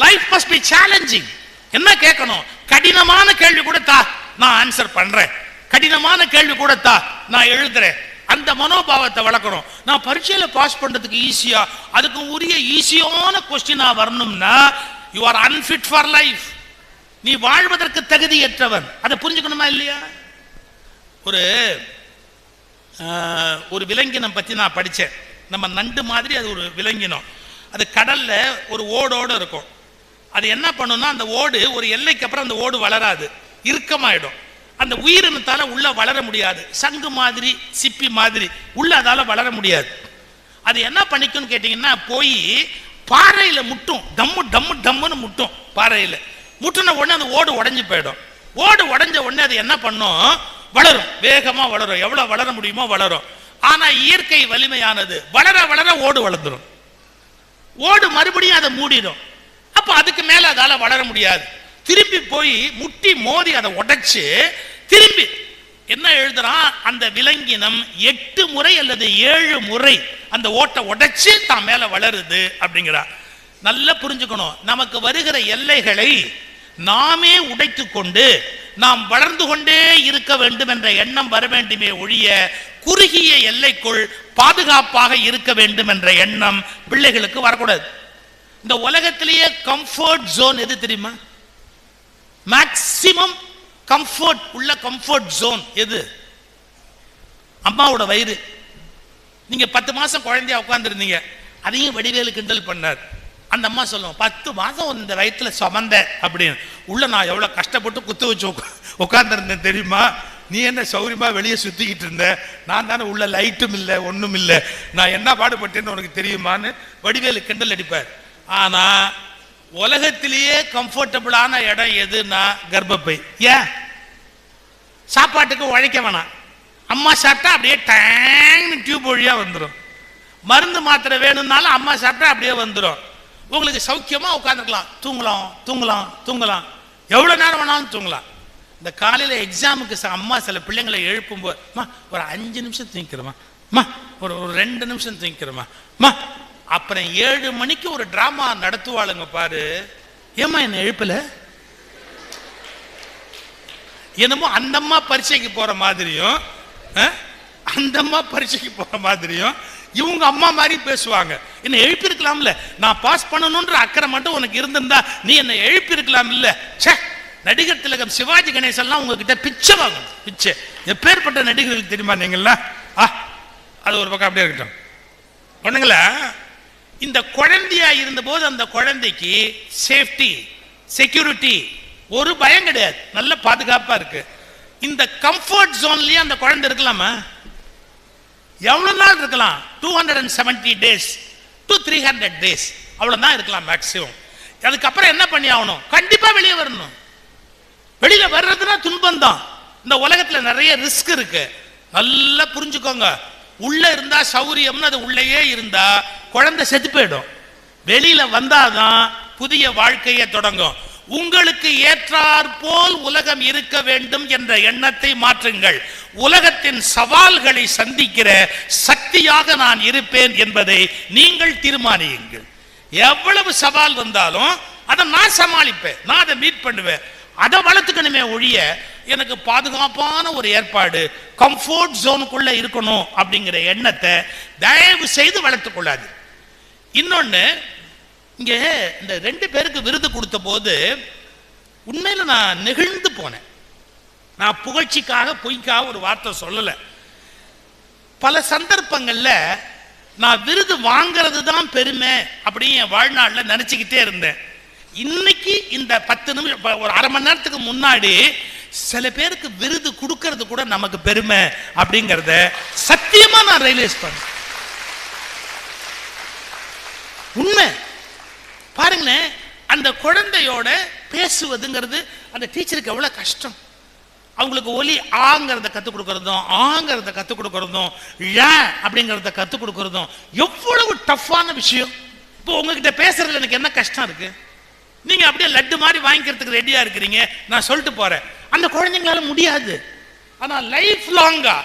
B: Life must be challenging. என்ன கேட்கணும்? கடினமான கேள்வி கூட தா, நான் ஆன்சர் பண்றேன். கடினமான கேள்வி கூட தா, நான் எழுதுறேன். அந்த மனோபாவத்தை வளர்க்கணும். நான் பரீட்சையில பாஸ் பண்றதுக்கு ஈஸியா, அதுக்கு உரிய ஈஸியான கொஸ்டினா வரணும்னா you are unfit for life. நீ வாழ்வதற்கு தகுதியற்றவன். அதை புரிஞ்சுக்கணுமா இல்லையா? ஒரு விலங்கினம் பத்தி நான் படிச்சேன். நம்ம நண்டு மாதிரி அது ஒரு விலங்கினம். அது கடல்ல ஒரு ஓடோடு இருக்கும். அது என்ன பண்ணும்னா, அந்த ஓடு ஒரு எல்லைக்கு அப்புறம் அந்த ஓடு வளராது, இறுக்கமாயிடும். அந்த உயிரினத்தால உள்ள வளர முடியாது. சங்கு மாதிரி சிப்பி மாதிரி உள்ள அதால வளர முடியாது. அது என்ன பண்ணிக்கும்னு கேட்டீங்கன்னா, போய் பாறையில முட்டும். டம்மு டம்மு டம்முன்னு முட்டும். பாறையில முட்டின உடனே அந்த ஓடு உடஞ்சி போயிடும். ஓடு உடஞ்ச உடனே அது என்ன பண்ணும்? வளரும், வேகமா வளரும். எவ்வளவு வளர முடியுமோ வளரும். ஆனா இயற்கை வலிமையானது. வளர வளர ஓடு வளர்ந்துடும். ஓடு மறுபடியும் அதை மூடிடும். அப்ப அதுக்கு மேல அதால வளர முடியாது. திருப்பி போய் முட்டி மோதி அதை உடைச்சு திரும்பி என்ன எழுதுறான்? அந்த விலங்கினம் 8 முறை அல்லது 7 முறை அந்த ஓட்டை உடைச்சு தான் மேல வளருது அப்படிங்கிறா. நல்லா புரிஞ்சுக்கணும். நமக்கு வருகிற எல்லைகளை நாமே உடைத்து கொண்டு நாம் வளர்ந்து கொண்டே இருக்க வேண்டும் என்ற எண்ணம் வர வேண்டுமே ஒழிய, குறுகிய எல்லைக்குள் பாதுகாப்பாக இருக்க வேண்டும் என்ற எண்ணம் பிள்ளைகளுக்கு வரக்கூடாது. இந்த உலகத்திலேயே கம்ஃபர்ட் ஜோன் எது தெரியுமா? மேக்சிமம் கம்ஃபர்ட் உள்ள கம்ஃபர்ட் ஜோன் எது? அம்மாவோட வயிறு. நீங்க 10 மாசம் குழந்தையா உட்கார்ந்துருந்தீங்க, அதையும் வடிவேலு கிண்டல் பண்ணார். அந்த அம்மா சொல்லுவோம், 10 மாசம் இந்த வயிற்றுல சுமந்த அப்படின்னு. உள்ள நான் எவ்வளவு கஷ்டப்பட்டு குத்து வச்சு உட்கார்ந்துருந்தேன் தெரியுமா? நீ என்ன சௌரியமா வெளியே சுத்திக்கிட்டு இருந்த? நான் தானே உள்ள லைட்டும் இல்லை ஒண்ணும் இல்லை, நான் என்ன பாடுபட்டேன்னு உனக்கு தெரியுமான்னு வடிவேலு கிண்டல் அடிப்பார். ஆனா உலகத்திலேயே கம்ஃபர்டபுளான இடம் எதுன்னா கர்ப்பப்பை. ஏன்? சாப்பாட்டுக்கு உழைக்க வேணாம். அம்மா சாப்பிட்டா அப்படியே டேங்னு டியூப் வழியா வந்துடும். மருந்து மாத்திரை வேணும்னாலும் அம்மா சாப்பிட்டா அப்படியே வந்துடும். உங்களுக்கு சௌக்கியமா உட்காந்துக்கலாம், தூங்கலாம் தூங்கலாம் தூங்கலாம், எவ்வளவு நேரம் வேணாலும் தூங்கலாம். இந்த காலையில எக்ஸாமுக்கு அம்மா சில பிள்ளைங்களை எழுப்பும்போது, ஒரு 5 நிமிஷம் தூங்கிக்கிறோமா, ஒரு 2 நிமிஷம் தூங்கிக்கிறோமா, அப்புறம் 7 மணிக்கு ஒரு டிராமா நடத்துவாளுங்க பாரு. ஏமா என்ன எழுப்பல? என்னமோ அந்தம்மா பரீட்சைக்கு போற மாதிரியும் அந்தம்மா பரீட்சைக்கு போற மாதிரியும் இவங்க அம்மா மாதிரி பேசுவாங்க. என்ன எழுப்பி இருக்கலாம்ல, நான் பாஸ் பண்ணணும்ன்ற அக்கறை மட்டும் உனக்கு இருந்திருந்தா நீ என்ன எழுப்பி இருக்கலாம் இல்ல. நடிகர் திலகம் சிவாஜி கணேசன் உங்ககிட்ட பிச்சை வாங்கணும். பிச்சை எப்பேற்பட்ட நடிகர்களுக்கு தெரியுமா நீங்களா? அது ஒரு பக்கம் அப்படியே இருக்கட்டும். ஒண்ணுங்களா, இந்த குழந்தையா இருந்த போது அந்த குழந்தைக்கு சேஃப்டி செக்யூரிட்டி ஒரு பயம் கிடையாது, நல்ல பாதுகாப்பா இருக்கு. இந்த கம்ஃபர்ட் ஜோன்லயே அந்த குழந்தை இருக்கலாமா? எவ்வளவு நாள் இருக்கலாம்? 270 days to 300 days அவ்வளவுதான் இருக்கலாம் மேக்சிமம். அதுக்கப்புறம் என்ன பண்ணி ஆகணும்? கண்டிப்பா வெளியே வரணும். வெளியில வர்றதுன்னா துன்பம் தான். இந்த உலகத்துல நிறைய ரிஸ்க் இருக்கு, நல்லா புரிஞ்சுக்கோங்க. உள்ள இருந்தா சௌரியம்னு அது உள்ளேயே இருந்தா குழந்தை செத்து போயிடும். வெளியில வந்தாதான் புதிய வாழ்க்கையை தொடங்கும். உங்களுக்கு ஏற்றார் போல் உலகம் இருக்க வேண்டும் என்ற எண்ணத்தை மாற்றுங்கள். உலகத்தின் சவால்களை சந்திக்கிற சக்தியாக நான் இருப்பேன் என்பதை நீங்கள் தீர்மானியுங்கள். எவ்வளவு சவால் வந்தாலும் அதை நான் சமாளிப்பேன், நான் அதை மீட் பண்ணுவேன். அதை வளர்த்துக்கணுமே ஒழிய எனக்கு பாதுகாப்பான ஒரு ஏற்பாடு கம்ஃபர்ட் ஜோனுக்குள்ள இருக்கணும் அப்படிங்கிற எண்ணத்தை தயவு செய்து வளர்த்துக் கொள்ளாது. இன்னொன்னு, இங்க இந்த 2 பேருக்கு விருது கொடுத்த போது உண்மையில நான் நெகிழ்ந்து போனேன். நான் புகழ்ச்சிக்காக பொய்க்காக ஒரு வார்த்தை சொல்லல. பல சந்தர்ப்பங்கள்ல நான் விருது வாங்கிறது தான் பெருமை அப்படின்னு என் வாழ்நாளில் நினைச்சுக்கிட்டே இருந்தேன். இன்னைக்கு இந்த 10 நிமிஷம் ஒரு அரை மணி நேரத்துக்கு முன்னாடி சில பேருக்கு விருது கொடுக்கறது கூட நமக்கு பெருமை அப்படிங்கறத சத்தியமா நான் ரியலைஸ் பண்ணேன். உண்மை பாருங்களேன், அந்த குழந்தையோட பேசுவதுங்கிறது அந்த டீச்சருக்கு எவ்வளவு கஷ்டம். அவங்களுக்கு ஒலி ஆங்கிறத கற்றுக் கொடுக்கறதும் ஆங்கிறத கற்றுக் கொடுக்கறதும் அப்படிங்கிறத கற்றுக் கொடுக்கறதும் எவ்வளவு டஃப்பான விஷயம். இப்போ உங்ககிட்ட பேசுறதுல எனக்கு என்ன கஷ்டம் இருக்கு? நீங்க அப்படியே லட்டு மாதிரி வாங்கிக்கிறதுக்கு ரெடியா இருக்கிறீங்க, நான் சொல்லிட்டு போறேன். அந்த குழந்தைங்களால முடியாது. ஆனா லைஃப் லாங்கா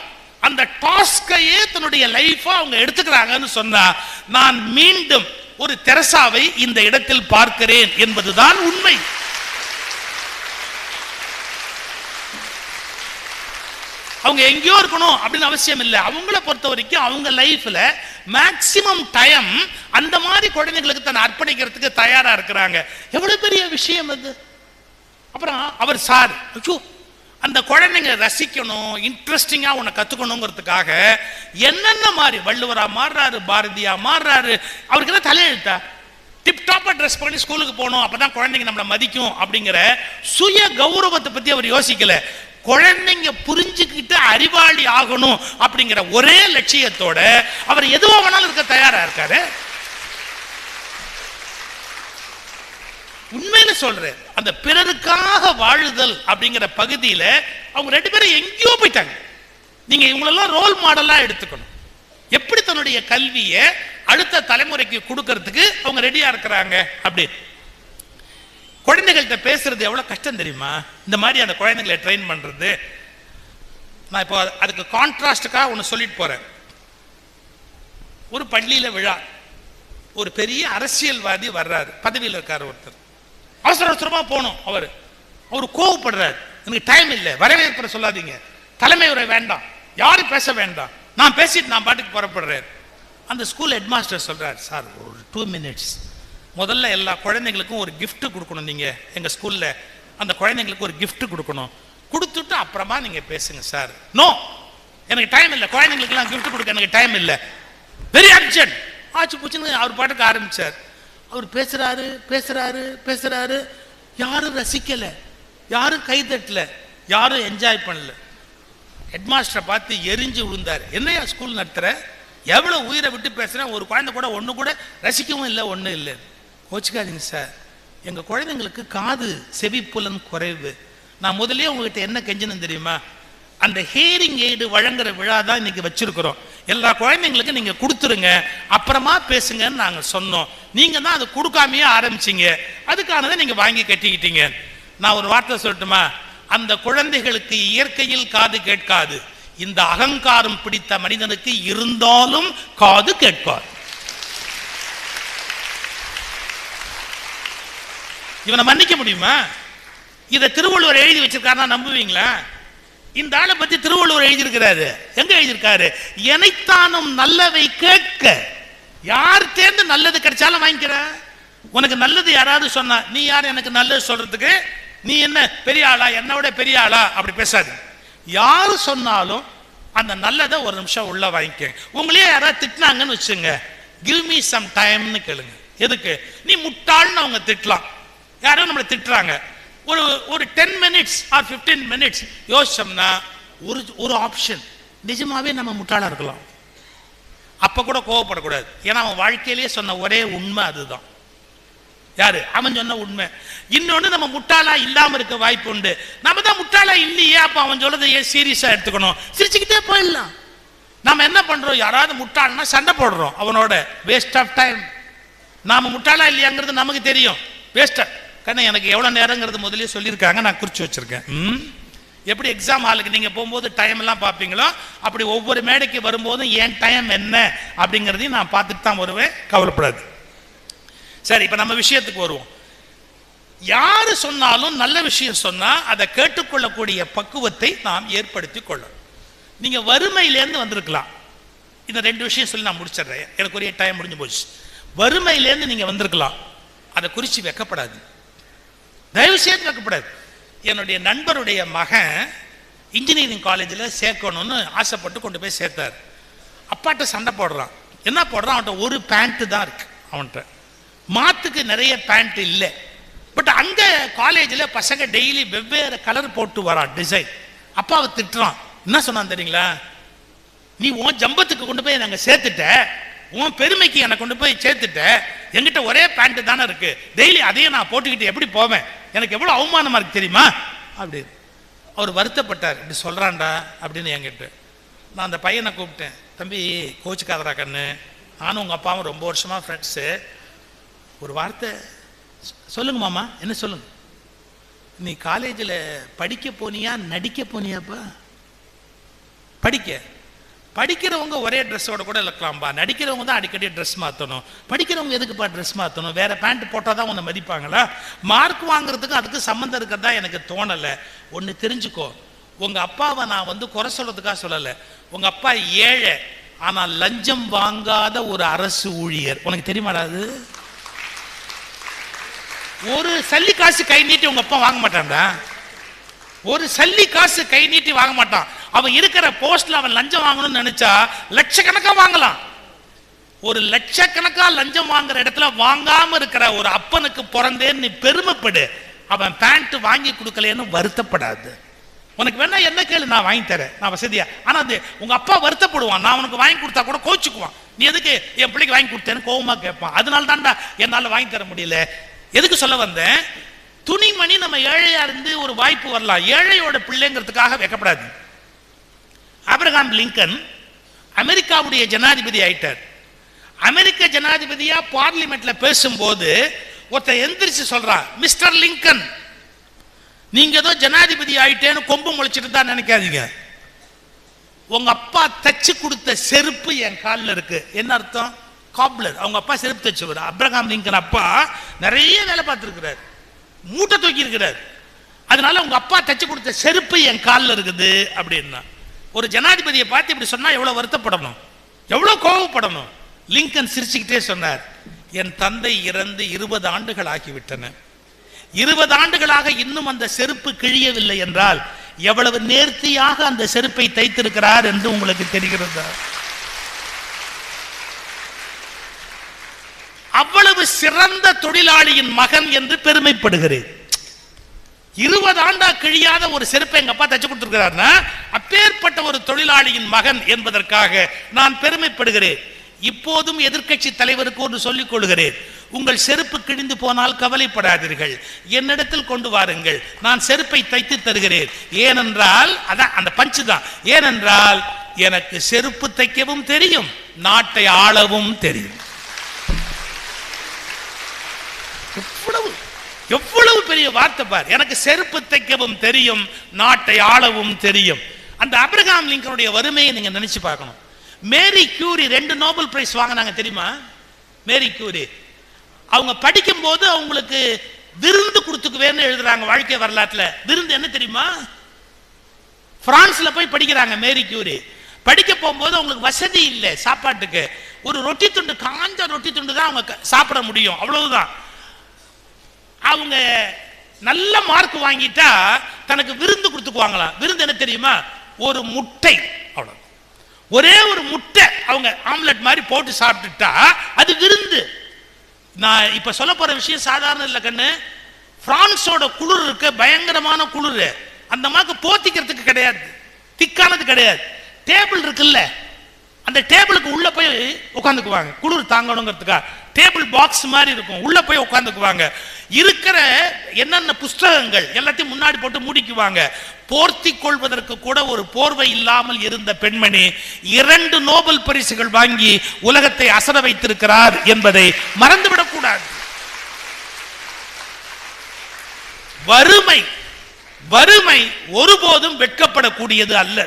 B: அந்த டாஸ்கையே தன்னுடைய லைஃபா அவங்க எடுத்துக்கிறாங்கன்னு சொன்னா, நான் மீண்டும் ஒரு தெரசாவை இந்த இடத்தில் பார்க்கிறேன் என்பதுதான் உண்மை. அவங்க எங்கேயோ இருக்கணும் அப்படின்னு அவசியம் இல்லை. அவங்கள பொறுத்த வரைக்கும் அவங்க லைஃப்ல மேக்சிமம் டைம் அந்த மாதிரி குழந்தைங்களுக்கு தன்னை அர்ப்பணிக்கிறதுக்கு தயாரா இருக்கிறாங்க. எவ்வளவு பெரிய விஷயம் அது. அப்புறம் அவர் சார், ஐயோ அந்த குழந்தைங்க ரசிக்கணும், இன்ட்ரெஸ்டிங்கா உன்னை கத்துக்கணுங்கிறதுக்காக என்னென்ன மாதிரி வள்ளுவரா மாறுறாரு, பாரதியா மாறுறாரு. அவருக்கு என்ன தலையெழுத்தா? டிப்டாப்பா ட்ரெஸ் பண்ணி ஸ்கூலுக்கு போகணும், அப்பதான் குழந்தைங்க நம்மளை மதிக்கும் அப்படிங்கிற சுய கௌரவத்தை பத்தி அவர் யோசிக்கல. குழந்தைங்க புரிஞ்சுக்கிட்டு அறிவாளி ஆகணும் அப்படிங்கிற ஒரே லட்சியத்தோட அவர் எதுவா வேணாலும் இருக்க தயாரா இருக்காரு. உண்மையில சொல்றேன், அந்த பிறருக்காக வாழுதல் அப்படிங்கிற பகுதியில அவங்க ரெண்டு பேரும் எங்கேயோ போயிட்டாங்க. நீங்க இவங்களெல்லாம் ரோல் மாடலா எடுத்துக்கணும். எப்படி தன்னுடைய கல்வியை அடுத்த தலைமுறைக்கு கொடுக்கறதுக்கு அவங்க ரெடியா இருக்கிறாங்க. அப்படி குழந்தைகள்கிட்ட பேசுறது எவ்வளவு கஷ்டம் தெரியுமா? இந்த மாதிரி அந்த குழந்தைகளை ட்ரெயின் பண்றது. நான் இப்போ அதுக்கு கான்ட்ராஸ்டுக்காக ஒன்று சொல்லிட்டு போறேன். ஒரு பள்ளியில விழா, ஒரு பெரிய அரசியல்வாதி வர்றாரு, பதவியில் இருக்காரு ஒருத்தர். அவசர அவசரமா போகணும். அவர் கோவப்படுறாரு, எனக்கு டைம் இல்லை, வரவேற்பு சொல்லாதீங்க, தலைமை உரை வேண்டாம், யாரும் பேச வேண்டாம், நான் பேசிட்டு நான் பாட்டுக்கு புறப்படுறேன். அந்த ஸ்கூல் ஹெட்மாஸ்டர் சொல்றாரு, சார் ஒரு 2 minutes, முதல்ல எல்லா குழந்தைங்களுக்கும் ஒரு gift கொடுக்கணும். நீங்க எங்க ஸ்கூல்ல அந்த குழந்தைங்களுக்கு ஒரு gift கொடுக்கணும், கொடுத்துட்டு அப்புறமா நீங்க பேசுங்க சார். நோ, எனக்கு டைம் இல்லை, குழந்தைங்களுக்குலாம் gift கொடுக்க எனக்கு டைம் இல்லை, வெரி அர்ஜென்ட். ஆச்சு பூச்சுன்னு அவர் பாட்டுக்கு ஆரம்பிச்சார். அவர் பேசுறாரு பேசுறாரு பேசுறாரு, யாரும் ரசிக்கல, யாரும் கைதட்டல, யாரும் என்ஜாய் பண்ணல. ஹெட்மாஸ்டரை பார்த்து எரிஞ்சு விழுந்தார். என்னையா ஸ்கூல் நடத்துற, எவ்வளவு உயிரை விட்டு பேசுறேன், ஒரு குழந்தை கூட ஒண்ணு கூட ரசிக்கவும் இல்லை, ஒன்றும் இல்லை. கோச்சிக்காதீங்க சார், எங்க குழந்தைங்களுக்கு காது செவிப்புலன் குறைவு. நான் முதலே உங்ககிட்ட என்ன கெஞ்சணும் தெரியுமா? அந்த ஹியரிங் எய்டு வழங்குற விழா தான் இன்னைக்கு வச்சிருக்கிறோம். எல்லா குழந்தைங்களுக்கும் நீங்க கொடுத்துருங்க, அப்புறமா பேசுங்கன்னு நாங்க சொன்னோம். நீங்க தான் அதை கொடுக்காமையே ஆரம்பிச்சீங்க, அதுக்கானதை நீங்க வாங்கி கட்டிக்கிட்டீங்க. நான் ஒரு வார்த்தை சொல்லட்டுமா? அந்த குழந்தைகளுக்கு இயற்கையில் காது கேட்காது, இந்த அகங்காரம் பிடித்த மனிதனுக்கு இருந்தாலும் காது கேட்காது. இவனை மன்னிக்க முடியுமா? இதை திருவள்ளுவர் எழுதி வச்சிருக்காருன்னா நம்புவீங்களா? இந்த ஆளை பத்தி திருவள்ளுவர் எழுதியிருக்கிறாரு. எங்க எழுதியிருக்காரு? எனைத்தானும் நல்லவை கேட்க. யார் தேர்ந்து நல்லது கிடைச்சாலும் வாங்கிக்கிற. உனக்கு நல்லது யாராவது சொன்னா, நீ யார் எனக்கு நல்லது சொல்றதுக்கு? நீ என்ன பெரிய ஆளா, என்னோட பெரிய ஆளா? அப்படி பேசாது. யாரு சொன்னாலும் அந்த நல்லதை ஒரு நிமிஷம் உள்ள வாங்கிக்க. உங்களையே யாராவது திட்டினாங்கன்னு வச்சுங்க, கிவ் மீ சம் டைம்னு கேளுங்க. எதுக்கு? நீ முட்டாள்னு அவங்க திட்டலாம். யாரும் நம்மளை திட்டுறாங்க, ஒரு 10 minutes or 15 minutes யோசிச்சோம்னா ஒரு ஆப்ஷன், நிஜமாவே நம்ம முட்டாளா இருக்கலாம். அப்ப கூட கோவப்படக்கூடாது. ஏன்னா அவன் வாழ்க்கையிலேயே சொன்ன ஒரே உண்மை அதுதான். யாரு? அவன் சொன்ன உண்மை. இன்னொன்னு, நம்ம முட்டாளா இல்லாம இருக்க வாய்ப்பு உண்டு. நம்ம தான் முட்டாளா இல்லையே, அப்ப அவன் சொல்றதை ஏன் சீரியஸா எடுத்துக்கணும்? சிரிச்சுக்கிட்டே போயிடலாம். நாம என்ன பண்றோம்? யாராவது முட்டாள்னா சண்டை போடுறோம் அவனோட. Waste of time. நாம முட்டாளா இல்லையாங்கிறது நமக்கு தெரியும். வேஸ்ட். கண்ணா எனக்கு எவ்வளவு நேரங்கிறது முதலே சொல்லியிருக்காங்க, நான் குறிச்சு வச்சிருக்கேன். எப்படி எக்ஸாம் ஹாலுக்கு நீங்க போகும்போது டைம் எல்லாம் பார்ப்பீங்களோ, அப்படி ஒவ்வொரு மேடைக்கு வரும்போதும் என் டைம் என்ன அப்படிங்கிறதையும் நான் பார்த்துட்டு தான் வருவேன். கவலைப்படாது. சரி, இப்ப நம்ம விஷயத்துக்கு வருவோம். யாரு சொன்னாலும் நல்ல விஷயம் சொன்னா அதை கேட்டுக்கொள்ளக்கூடிய பக்குவத்தை நாம் ஏற்படுத்தி கொள்ளணும். நீங்க வறுமையிலேருந்து வந்திருக்கலாம். இந்த 2 விஷயம் சொல்லி நான் முடிச்சிடுறேன், எனக்கு ஒரே டைம் முடிஞ்சு போச்சு. வறுமையிலேருந்து நீங்க வந்திருக்கலாம், அதை குறித்து வெக்கப்படாது, தயவு செய்து வெக்கப்படாது. என்னுடைய நண்பருடைய மகன் இன்ஜினியரிங் காலேஜில் சேர்க்கணும்னு ஆசைப்பட்டு கொண்டு போய் சேர்த்தார். அப்பாட்ட சண்டை போடுறான். என்ன போடுறான்? அவன்கிட்ட ஒரு பேண்ட் தான் இருக்கு, அவன்கிட்ட மாத்துக்கு நிறைய பேண்ட் இல்லை. பட் அங்க காலேஜில் பசங்க டெய்லி வெவ்வேறு கலர் போட்டு வரான், டிசைன். அப்பாவை திட்டுறான். என்ன சொன்னான் தெரியுங்களா? நீ உன் ஜம்பத்துக்கு கொண்டு போய் நாங்கள் சேர்த்துட்ட, உன் பெருமைக்கு என்னை கொண்டு போய் சேர்த்துட்ட, என்கிட்ட ஒரே பேண்ட் தானே இருக்கு, டெய்லி அதையே நான் போட்டுக்கிட்டு எப்படி போவேன், எனக்கு எவ்வளவு அவமானமா இருக்கு தெரியுமா அப்படின்னு அவர் வருத்தப்பட்டார். இப்படி சொல்றான்டா அப்படின்னு என்கிட்ட. நான் அந்த பையனை கூப்பிட்டேன், தம்பி கோச்சுக்காதரா கண்ணு, நானும் உங்க அப்பாவும் ரொம்ப வருஷமா ஃப்ரெண்ட்ஸு, ஒரு வார்த்தை சொல்லுங்க மாமா. என்ன சொல்லுங்க, நீ காலேஜில் படிக்க போனியா நடிக்க போனியாப்பா? படிக்கிறவங்க ஒரே ட்ரெஸ்ஸோட கூட இருக்கலாம்பா, நடிக்கிறவங்க தான் அடிக்கடி ட்ரெஸ் மாற்றணும். படிக்கிறவங்க எதுக்குப்பா ட்ரெஸ் மாற்றணும், வேற பேண்ட் போட்டால் தான் உன்னை மதிப்பாங்களா? மார்க் வாங்குறதுக்கு அதுக்கு சம்மந்தம் இருக்கிறதா எனக்கு தோணலை. ஒன்று தெரிஞ்சுக்கோ, உங்கள் அப்பாவை நான் குறை சொல்றதுக்காக சொல்லலை. உங்கள் அப்பா ஏழை, ஆனால் லஞ்சம் வாங்காத ஒரு அரசு ஊழியர். உனக்கு தெரியுமாடா அது? ஒரு சல்லி காசு கை நீட்டி உங்க அப்பா வாங்க மாட்டான்டா, ஒரு சல்லி காசு கை நீட்டி வாங்க மாட்டான். அவன் இருக்கிற போஸ்ட்ல அவன் லஞ்சம் வாங்கணும்னு நினைச்சா லட்சக்கணக்கா வாங்கலாம். ஒரு லட்சக்கணக்கா லஞ்சம் வாங்குற இடத்துல வாங்காம இருக்கிற ஒரு அப்பனுக்கு பிறந்தேன்னு நீ பெருமைப்படு. அவன் பேண்ட் வாங்கி கொடுக்கலன்னு வருத்தப்படாது. உனக்கு வேணா என்ன கேளு, நான் வாங்கி தரேன், நான் வசதியா. ஆனா அது உங்க அப்பா வருத்தப்படுவான், நான் உனக்கு வாங்கி கொடுத்தா கூட கோச்சுக்குவான். நீ எதுக்கு என் பிள்ளைக்கு வாங்கி கொடுத்தேன்னு கோவமா கேட்பான். அதனால தான்டா என்னால வாங்கி தர முடியல. எதுக்கு சொல்ல வந்தேன், துணிமணி நம்ம ஏழையா இருந்து ஒரு வாய்ப்பு வரலாம், ஏழையோட பிள்ளைங்கிறதுக்காக வைக்கப்படாது. ஆபிரகாம் லிங்கன் அமெரிக்காவுடைய ஜனாதிபதி ஆயிட்டார். அமெரிக்க ஜனாதிபதியா பார்லிமெண்ட்ல பேசும்போது ஒருத்தர் எந்திரிச்சு சொல்றான், மிஸ்டர் லிங்கன், நீங்க ஏதோ ஜனாதிபதி ஆயிட்டேன்னு கொம்பு முளைச்சிட்டு தான் நினைக்காதீங்க, உங்க அப்பா தச்சு கொடுத்த செருப்பு என் காலில் இருக்கு. என்ன அர்த்தம்? காப்லர், அவங்க அப்பா செருப்பு தச்சவர். ஆபிரகாம் லிங்கன் அப்பா நிறைய வேலை பார்த்துருக்கிறார், மூட்டை தூக்கி இருக்கிறார். அதனால உங்க அப்பா தச்சு கொடுத்த செருப்பு என் காலில் இருக்குது அப்படின்னா. ஒரு ஜனாதிபதியை பார்த்து இப்படி சொன்னா எவ்வளவு வருத்தப்படணும், எவ்வளவு கோபப்படணும். லிங்கன் சிரிச்சுக்கிட்டே சொன்னார், என் தந்தை இறந்து 20 ஆண்டுகள் ஆகிவிட்டன, 20 ஆண்டுகளாக இன்னும் அந்த செருப்பு கிழியவில்லை என்றால் எவ்வளவு நேர்த்தியாக அந்த செருப்பை தைத்திருக்கிறார் என்று உங்களுக்கு தெரிகிறதா? அவ்வளவு சிறந்த தொழிலாளியின் மகன் என்று பெருமைப்படுகிறேன். 20 ஆண்டா கிழியாத ஒரு செருப்பை எங்க அப்பா தச்சு கொடுத்திருக்கிறார்னா அப்பேற்பட்ட ஒரு தொழிலாளியின் மகன் என்பதற்காக நான் பெருமைப்படுகிறேன். இப்போதும் எதிர்க்கட்சி தலைவருக்கு ஒன்று சொல்லிக் கொள்கிறேன், உங்கள் செருப்பு கிழிந்து போனால் கவலைப்படாதீர்கள், என்னிடத்தில் கொண்டு வாருங்கள், நான் செருப்பை தைத்து தருகிறேன். ஏனென்றால் அதான் அந்த பஞ்சு தான், ஏனென்றால் எனக்கு செருப்பு தைக்கவும் தெரியும், நாட்டை ஆளவும் தெரியும். எவ்வளவு பெரிய வார்த்தை பார், எனக்கு செருப்பு தைக்கவும் தெரியும், நாட்டை ஆளவும் தெரியும். அந்த ஆபிரகாம் லிங்கனுடைய வறுமையை நீங்க நினைச்சு பார்க்கணும். மேரி கியூரி 2 நோபல் பிரைஸ் வாங்கினாங்க தெரியுமா? மேரி கியூரி அவங்க படிக்கும் போது அவங்களுக்கு விருந்து கொடுத்துக்குவேன்னு எழுதுறாங்க வாழ்க்கை வரலாற்றுல. விருந்து என்ன தெரியுமா? பிரான்ஸ்ல போய் படிக்கிறாங்க மேரி கியூரி. படிக்க போகும்போது அவங்களுக்கு வசதி இல்லை சாப்பாட்டுக்கு, ஒரு ரொட்டி துண்டு, காஞ்ச ரொட்டி துண்டு தான் அவங்க சாப்பிட முடியும், அவ்வளவுதான். அவங்க நல்ல மார்க் வாங்கிட்டா தனக்கு விருந்து கொடுத்துக்குவாங்களாம். விருந்து என்ன தெரியுமா? ஒரு முட்டை, அவ்வளவு, ஒரே ஒரு முட்டை அவங்க ஆம்லெட் மாதிரி போட்டு சாப்பிட்டுட்டா அது விருந்து. நான் இப்ப சொல்ல போற விஷயம் சாதாரண இல்லை கண்ணு. பிரான்ஸோட குளிர் இருக்கு, பயங்கரமான குளிர். அந்த மாதிரி போத்திக்கிறதுக்கு கிடையாது, திக்கானது கிடையாது. டேபிள் இருக்குல்ல, அந்த டேபிளுக்கு உள்ள போய் உட்காந்துக்குவாங்க, குளிர் தாங்கணுங்கிறதுக்காக. டேபிள் பாக்ஸ் மாதிரி இருக்கும், உள்ள போய் உட்காந்துக்குவாங்க. இருக்கிற என்னென்ன புஸ்தகங்கள் எல்லாத்தையும் முன்னாடி போட்டு மூடிக்குவாங்க. போர்த்தி கொள்வதற்கு கூட ஒரு போர்வை இல்லாமல் இருந்த பெண்மணி 2 நோபல் பரிசுகள் வாங்கி உலகத்தை அசர வைத்திருக்கிறார் என்பதை மறந்துவிடக் கூடாது. வறுமை ஒருபோதும் வெட்கப்படக்கூடியது அல்ல,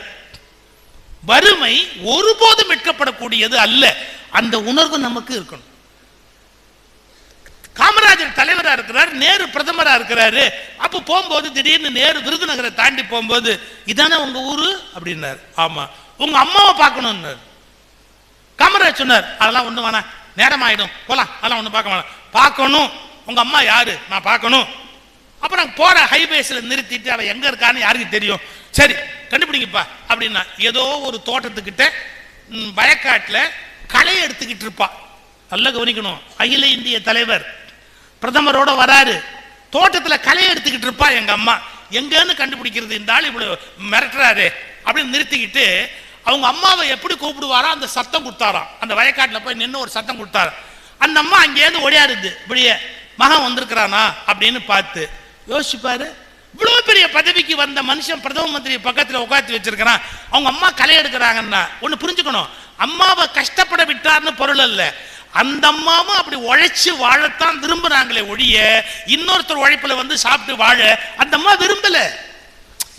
B: வறுமை ஒருபோதும் வெட்கப்படக்கூடியது அல்ல. அந்த உணர்வு நமக்கு இருக்கணும். காமராஜர் தலைவரா இருக்கிறார், நேரு பிரதமரா இருக்கிறாரு. அப்ப போகும்போது திடீர்னு நேரு விருதுநகரை தாண்டி போகும்போது, இதானே உங்க ஊரு அப்படின்னாரு. ஆமா. உங்க அம்மாவை பார்க்கணும். காமராஜர் சொன்னார், அதெல்லாம் ஒண்ணு வேணாம், நேரம் ஆயிடும், போலாம், அதெல்லாம் ஒண்ணு பார்க்க வேணாம். பார்க்கணும், உங்க அம்மா யாரு, நான் பார்க்கணும். அப்புறம் போற ஹைவேஸ்ல நிறுத்திட்டு அவ எங்க இருக்கான்னு யாருக்கு தெரியும், சரி கண்டுபிடிங்கப்பா அப்படின்னா. ஏதோ ஒரு தோட்டத்துக்கிட்ட வயக்காட்டுல களை எடுத்துக்கிட்டு இருப்பா. நல்லா கவனிக்கணும், அகில இந்திய தலைவர் பிரதமரோட வராரு, தோட்டத்துல களை எடுத்துக்கிட்டு இருப்பா எங்க அம்மா. எங்கன்னு கண்டுபிடிக்கிறது, இந்த ஆள் இவ்வளவு மிரட்டுறாரு அப்படின்னு நிறுத்திக்கிட்டு அவங்க அம்மாவை எப்படி கூப்பிடுவாரோ அந்த சத்தம் கொடுத்தாராம். அந்த வயக்காட்டுல போய் நின்று ஒரு சத்தம் கொடுத்தாரு. அந்த அம்மா அங்கேயிருந்து ஓடியாருது, இப்படியே மகன் வந்திருக்கிறானா அப்படின்னு பார்த்து. யோசிப்பாரு, இவ்வளவு பெரிய பதவிக்கு வந்த மனுஷன் பிரதம மந்திரி பக்கத்துல உட்காந்து வச்சிருக்கிறான், அவங்க அம்மா களை எடுக்கிறாங்கன்னா ஒண்ணு புரிஞ்சுக்கணும், அம்மாவை கஷ்டப்பட விட்டார்னு பொருள் அல்ல, அந்த அம்மாவும் அப்படி உழைச்சு வாழத்தான் விரும்புறாங்களே ஒழிய இன்னொருத்தர் உழைப்புல வந்து சாப்பிட்டு வாழ அந்த அம்மா விரும்பல.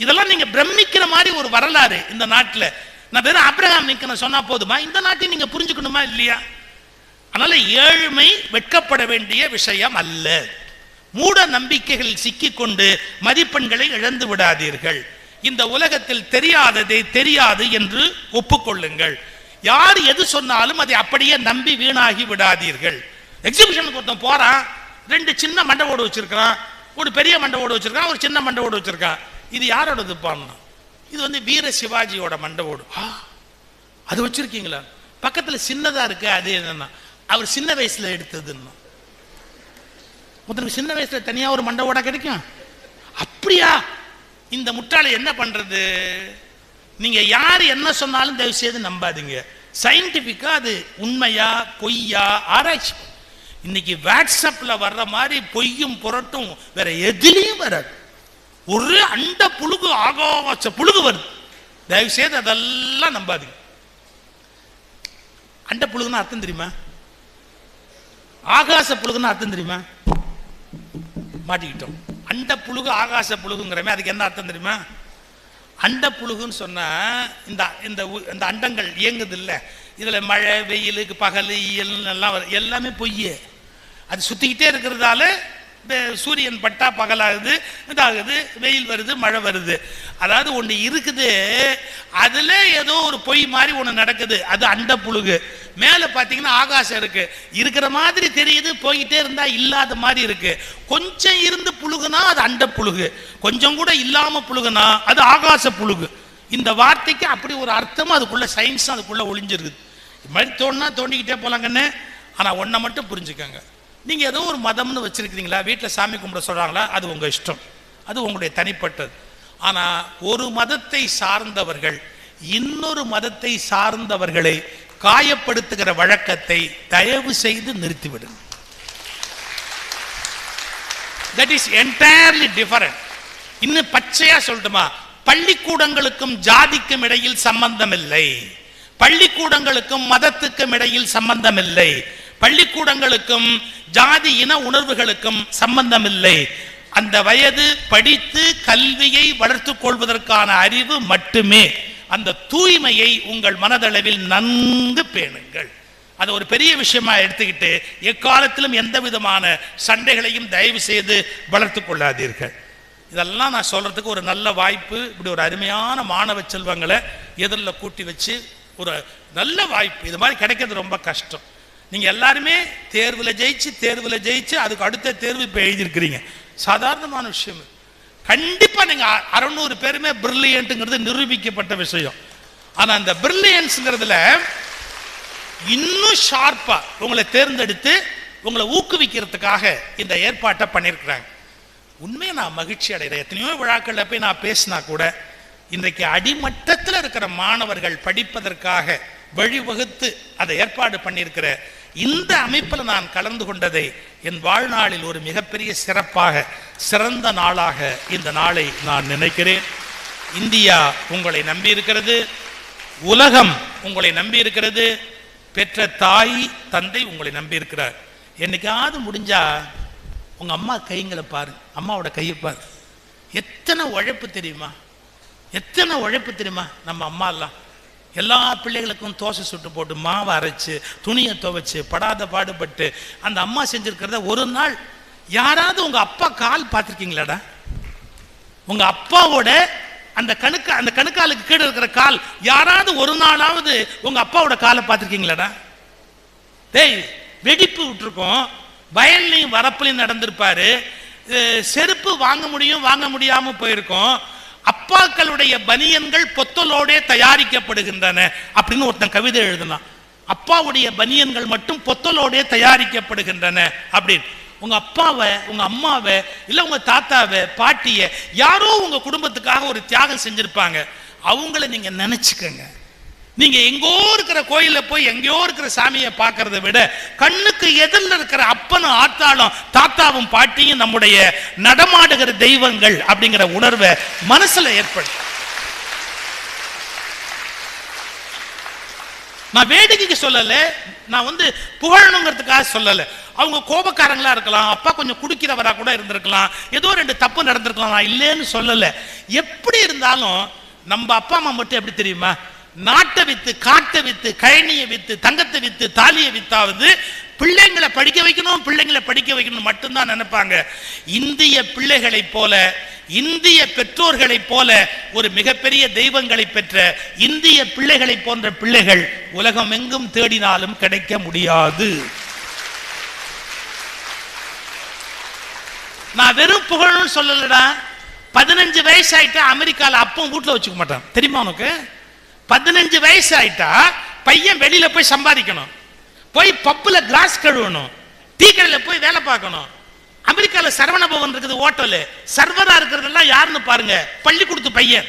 B: இதெல்லாம் நீங்க பிரமிக்கிற மாதிரி ஒரு வரலாறு இந்த நாட்டுல. நான் வெறும் ஆபிரகாம் லிங்கனை சொன்னா போதுமா? இந்த நாட்டை நீங்க புரிஞ்சுக்கணுமா இல்லையா? அதனால ஏழ்மை வெட்கப்பட வேண்டிய விஷயம் அல்ல. மூட நம்பிக்கைகளில் சிக்கிக்கொண்டு மதிப்பெண்களை இழந்து விடாதீர்கள். இந்த உலகத்தில் தெரியாததை தெரியாது என்று ஒப்புக்கொள்ளுங்கள். யார் எது சொன்னாலும் அதை அப்படியே நம்பி வீணாகி விடாதீர்கள். எக்ஸிபிஷனுக்கு ஒருத்தன் போறான், 2 சின்ன மண்டபோடு வச்சிருக்கான், ஒரு பெரிய மண்டபோடு வச்சிருக்கான், ஒரு சின்ன மண்டபோடு வச்சிருக்கான். இது யாரோடது பாருங்க? இது வந்து வீர சிவாஜியோட மண்டபோடு. அது வச்சிருக்கீங்களா? பக்கத்துல சின்னதா இருக்கு, அது என்னன்னா அவர் சின்ன வயசுல எடுத்ததுன்னா. சின்ன வயசுல தனியா ஒரு மண்டபோட கிடைக்கும்? அப்படியா? இந்த முட்டாளை என்ன பண்றது? நீங்க யார் என்ன சொன்னாலும் தயவு செய்து நம்பாதீங்க. சயின்டிபிக்கா அது உண்மையா பொய்யா ஆராய்ச்சி. இன்னைக்கு வாட்ஸ்அப்ல வர்ற மாதிரி பொய்யும் புரட்டும் வேற எதுலையும் வராது. ஒரு அண்ட புழுகு ஆகாச புழுகு வருது, தயவு செய்து அதெல்லாம் நம்பாதீங்க. அண்ட புழுகுன்னா அர்த்தம் தெரியுமா? ஆகாச புழுகுன்னா அர்த்தம் தெரியுமா? மாட்டிக்கிட்டோம். அண்ட புழுகு ஆகாச புழுகுங்கிறமே அதுக்கு என்ன அர்த்தம் தெரியுமா? அண்ட புழுகுன்னு சொன்னா இந்த அண்டங்கள் இயங்குது இல்ல, இதுல மழை வெயிலுக்கு பகல் இயல் எல்லாம் எல்லாமே பொய்யே. அது சுத்திக்கிட்டே இருக்கிறதால சூரியன் பட்டா பகலாகுது, இதாகுது, வெயில் வருது, மழை வருது. அதாவது ஒன்று இருக்குது, அதுல ஏதோ ஒரு பொய் மாதிரி ஒன்று நடக்குது, அது அண்ட புழுகு. மேலே பார்த்தீங்கன்னா ஆகாசம் இருக்கு, இருக்கிற மாதிரி தெரியுது, போய்கிட்டே இருந்தா இல்லாத மாதிரி இருக்கு. கொஞ்சம் இருந்து புழுகுனா அது அண்ட புழுகு, கொஞ்சம் கூட இல்லாம புழுகுனா அது ஆகாச புழுகு. இந்த வார்த்தைக்கு அப்படி ஒரு அர்த்தமும் அதுக்குள்ள சயின்ஸும் அதுக்குள்ள ஒளிஞ்சிருக்குது. இது மாதிரி தோணுனா தோண்டிக்கிட்டே போலாங்கன்னு. ஆனா ஒன்றை மட்டும் புரிஞ்சுக்கங்க, நீங்க ஏதோ ஒரு மதம்னு வச்சிருக்கீங்களா, வீட்டில் சாமி கும்பிட சொல்றாங்களா, அது உங்க இஷ்டம், அது உங்களுடைய தனிப்பட்டது. ஆனா ஒரு மதத்தை சார்ந்தவர்கள் இன்னொரு மதத்தை சார்ந்தவர்களை காயப்படுத்துகிற வழக்கத்தை தயவு செய்து நிறுத்திவிடுங்க. That is entirely different. இன்னும் பச்சையா சொல்லட்டுமா, பள்ளிக்கூடங்களுக்கும் ஜாதிக்கும் இடையில் சம்பந்தம் இல்லை, பள்ளிக்கூடங்களுக்கும் மதத்துக்கும் இடையில் சம்பந்தம் இல்லை, பள்ளிக்கூடங்களுக்கும் ஜாதி இன உணர்வுகளுக்கும் சம்பந்தம் இல்லை. அந்த வயது படித்து கல்வியை வளர்த்துக் கொள்வதற்கான அறிவு மட்டுமே. அந்த தூய்மையை உங்கள் மனதளவில் நன்கு பேணுங்கள். அது ஒரு பெரிய விஷயமா எடுத்துக்கிட்டு எக்காலத்திலும் எந்த விதமான சண்டைகளையும் தயவு செய்து வளர்த்துக் கொள்ளாதீர்கள். இதெல்லாம் நான் சொல்றதுக்கு ஒரு நல்ல வாய்ப்பு. இப்படி ஒரு அருமையான மாணவ செல்வங்களை எதிரில் கூட்டி வச்சு ஒரு நல்ல வாய்ப்பு, இது மாதிரி கிடைக்கிறது ரொம்ப கஷ்டம். நீங்க எல்லாருமே தேர்வில் ஜெயிச்சு அதுக்கு அடுத்த தேர்வு இப்போ எழுதியிருக்கிறீங்க, சாதாரணமான விஷயம். கண்டிப்பா நீங்க 600 பேருமே பிரில்லியன்ட்ங்கிறது நிரூபிக்கப்பட்ட விஷயம். ஆனா அந்த பிரில்லியன்ஸ்ங்கிறதுல இன்னும் ஷார்ப்பா உங்களை தேர்ந்தெடுத்து உங்களை ஊக்குவிக்கிறதுக்காக இந்த ஏற்பாட்டை பண்ணியிருக்கிறாங்க. உண்மையை நான் மகிழ்ச்சி அடைகிறேன். எத்தனையோ விழாக்கள்ல போய் நான் பேசினா கூட இன்றைக்கு அடிமட்டத்தில் இருக்கிற மாணவர்கள் படிப்பதற்காக வழிவகுத்து அதை ஏற்பாடு பண்ணியிருக்கிற இந்த அமைப்பில் நான் கலந்து கொண்டதை என் வாழ்நாளில் ஒரு மிகப்பெரிய சிறப்பாக சிறந்த நாளாக இந்த நாளை நான் நினைக்கிறேன். இந்தியா உங்களை நம்பி இருக்கிறது, உலகம் உங்களை நம்பி இருக்கிறது, பெற்ற தாய் தந்தை உங்களை நம்பி இருக்கிறார். என்னைக்காவது முடிஞ்சா உங்க அம்மா கைங்களை பாரு, அம்மாவோட கையை பாரு, எத்தனை உழைப்பு தெரியுமா, எத்தனை உழைப்பு தெரியுமா. நம்ம அம்மா எல்லாம் எல்லா பிள்ளைகளுக்கும் தோசை சுட்டு போட்டு மாவை அரைச்சு துணியை துவைச்சு படாத பாடுபட்டு அந்த அம்மா செஞ்சிருக்கிறத ஒரு நாள் யாராவது உங்க அப்பா கால் பார்த்துருக்கீங்களாடா? உங்க அப்பாவோட அந்த கணுக்காலுக்கு கீழே இருக்கிற கால் யாராவது ஒரு நாளாவது உங்க அப்பாவோட காலை பார்த்துருக்கீங்களாடா? டேய், வெடிப்பு விட்டுருக்கோம், வயல்லையும் வரப்புலையும் நடந்திருப்பாரு, செருப்பு வாங்க முடியாம போயிருக்கோம். அப்பாக்களுடைய பனியன்கள் பொத்தலோடே தயாரிக்கப்படுகின்றன அப்படின்னு ஒருத்தன் கவிதை எழுதினான். அப்பாவுடைய பனியன்கள் மட்டும் பொத்தலோடே தயாரிக்கப்படுகின்றன அப்படின்னு. உங்க அப்பாவை, உங்க அம்மாவை, இல்ல உங்க தாத்தாவை, பாட்டிய யாரோ உங்க குடும்பத்துக்காக ஒரு தியாகம் செஞ்சிருப்பாங்க. அவங்கள நீங்க நினைச்சுக்கங்க. நீங்க எங்கோ இருக்கிற கோயில போய் எங்கேயோ இருக்கிற சாமியை பார்க்கறத விட கண்ணுக்கு எதிரில் இருக்கிற அப்பனும் ஆத்தாளும் தாத்தாவும் பாட்டியும் நம்முடைய நடமாடுகிற தெய்வங்கள் அப்படிங்கிற உணர்வை மனசுல ஏற்படும். நான் வேடிக்கைக்கு சொல்லல, நான் புகழணுங்கிறதுக்காக சொல்லல. அவங்க கோபக்காரங்களா இருக்கலாம், அப்பா கொஞ்சம் குடிக்கிறவரா கூட இருந்திருக்கலாம், ஏதோ 2 தப்பு நடந்திருக்கலாம், நான் இல்லைன்னு சொல்லல. எப்படி இருந்தாலும் நம்ம அப்பா அம்மா மட்டும் எப்படி தெரியுமா, நாட்டை வித்து, காட்டை வித்து, கழனியை வித்து, தங்கத்தை வித்து, தாலியை வித்தாவது பிள்ளைங்களை படிக்க வைக்கணும், பிள்ளைங்களை படிக்க வைக்கணும் மட்டும்தான் நினைப்பாங்க. இந்திய பிள்ளைகளை போல, இந்திய பெற்றோர்களை போல ஒரு மிகப்பெரிய தெய்வங்களை பெற்ற இந்திய பிள்ளைகளை போன்ற பிள்ளைகள் உலகம் எங்கும் தேடினாலும் கிடைக்க முடியாது. நான் வெறும் புகழ்னு சொல்லலடா. 15 வயசு ஆயிட்டா அமெரிக்கால அப்பவும் வீட்டுல வச்சுக்க மாட்டான், தெரியுமா உனக்கு? 15 வயசு ஆயிட்டா பையன் வெளியில போய் சம்பாதிக்கணும், போய் பப்புல கிளாஸ் கழுவணும், டீ கடையில போய் வேலை பார்க்கணும். அமெரிக்கால சரவண பவன் இருக்குது, ஹோட்டல் சர்வரா இருக்கிறதெல்லாம் யாருன்னு பாருங்க, பள்ளிக்கூடத்து பையன்.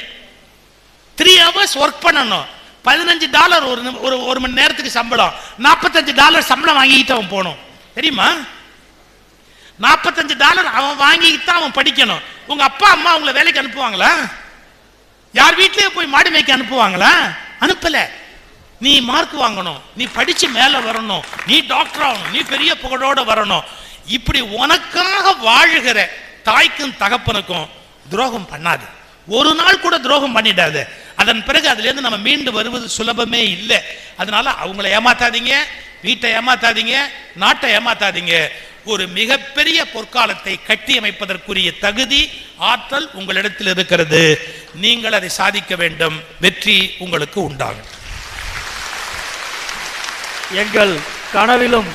B: 3 hours ஒர்க் பண்ணணும், $15 ஒரு மணி நேரத்துக்கு சம்பளம், $45 சம்பளம் வாங்கிட்டு அவன் போகணும், தெரியுமா? $45 அவன் வாங்கிட்டு அவன் படிக்கணும். உங்க அப்பா அம்மா உங்களை வேலைக்கு அனுப்புவாங்களா? யார் வீட்லயே போய் மாடு மேய்க்க அனுப்புவாங்களா? அனுப்பல. நீ மார்க் வாங்கணும், நீ படிச்சு மேல வரணும், நீ டாக்டர் ஆகணும், நீ பெரிய புகழோட வரணும். இப்படி உனக்காக வாழுகிற தாய்க்கும் தகப்பனுக்கும் துரோகம் பண்ணாது. ஒரு நாள் கூட துரோகம் பண்ணிடாது. அதன் பிறகு அதுல இருந்து நம்ம மீண்டு வருவது சுலபமே இல்லை. அதனால அவங்களை ஏமாத்தாதீங்க, வீட்டை ஏமாத்தாதீங்க, நாட்டை ஏமாத்தாதீங்க. ஒரு மிகப்பெரிய பொற்காலத்தை கட்டி அமைப்பதற்குரிய தகுதி, ஆற்றல் உங்களிடத்தில் இருக்கிறது. நீங்கள் அதை சாதிக்க வேண்டும். வெற்றி உங்களுக்கு உண்டாகும்.
C: எங்கள் கனவிலும்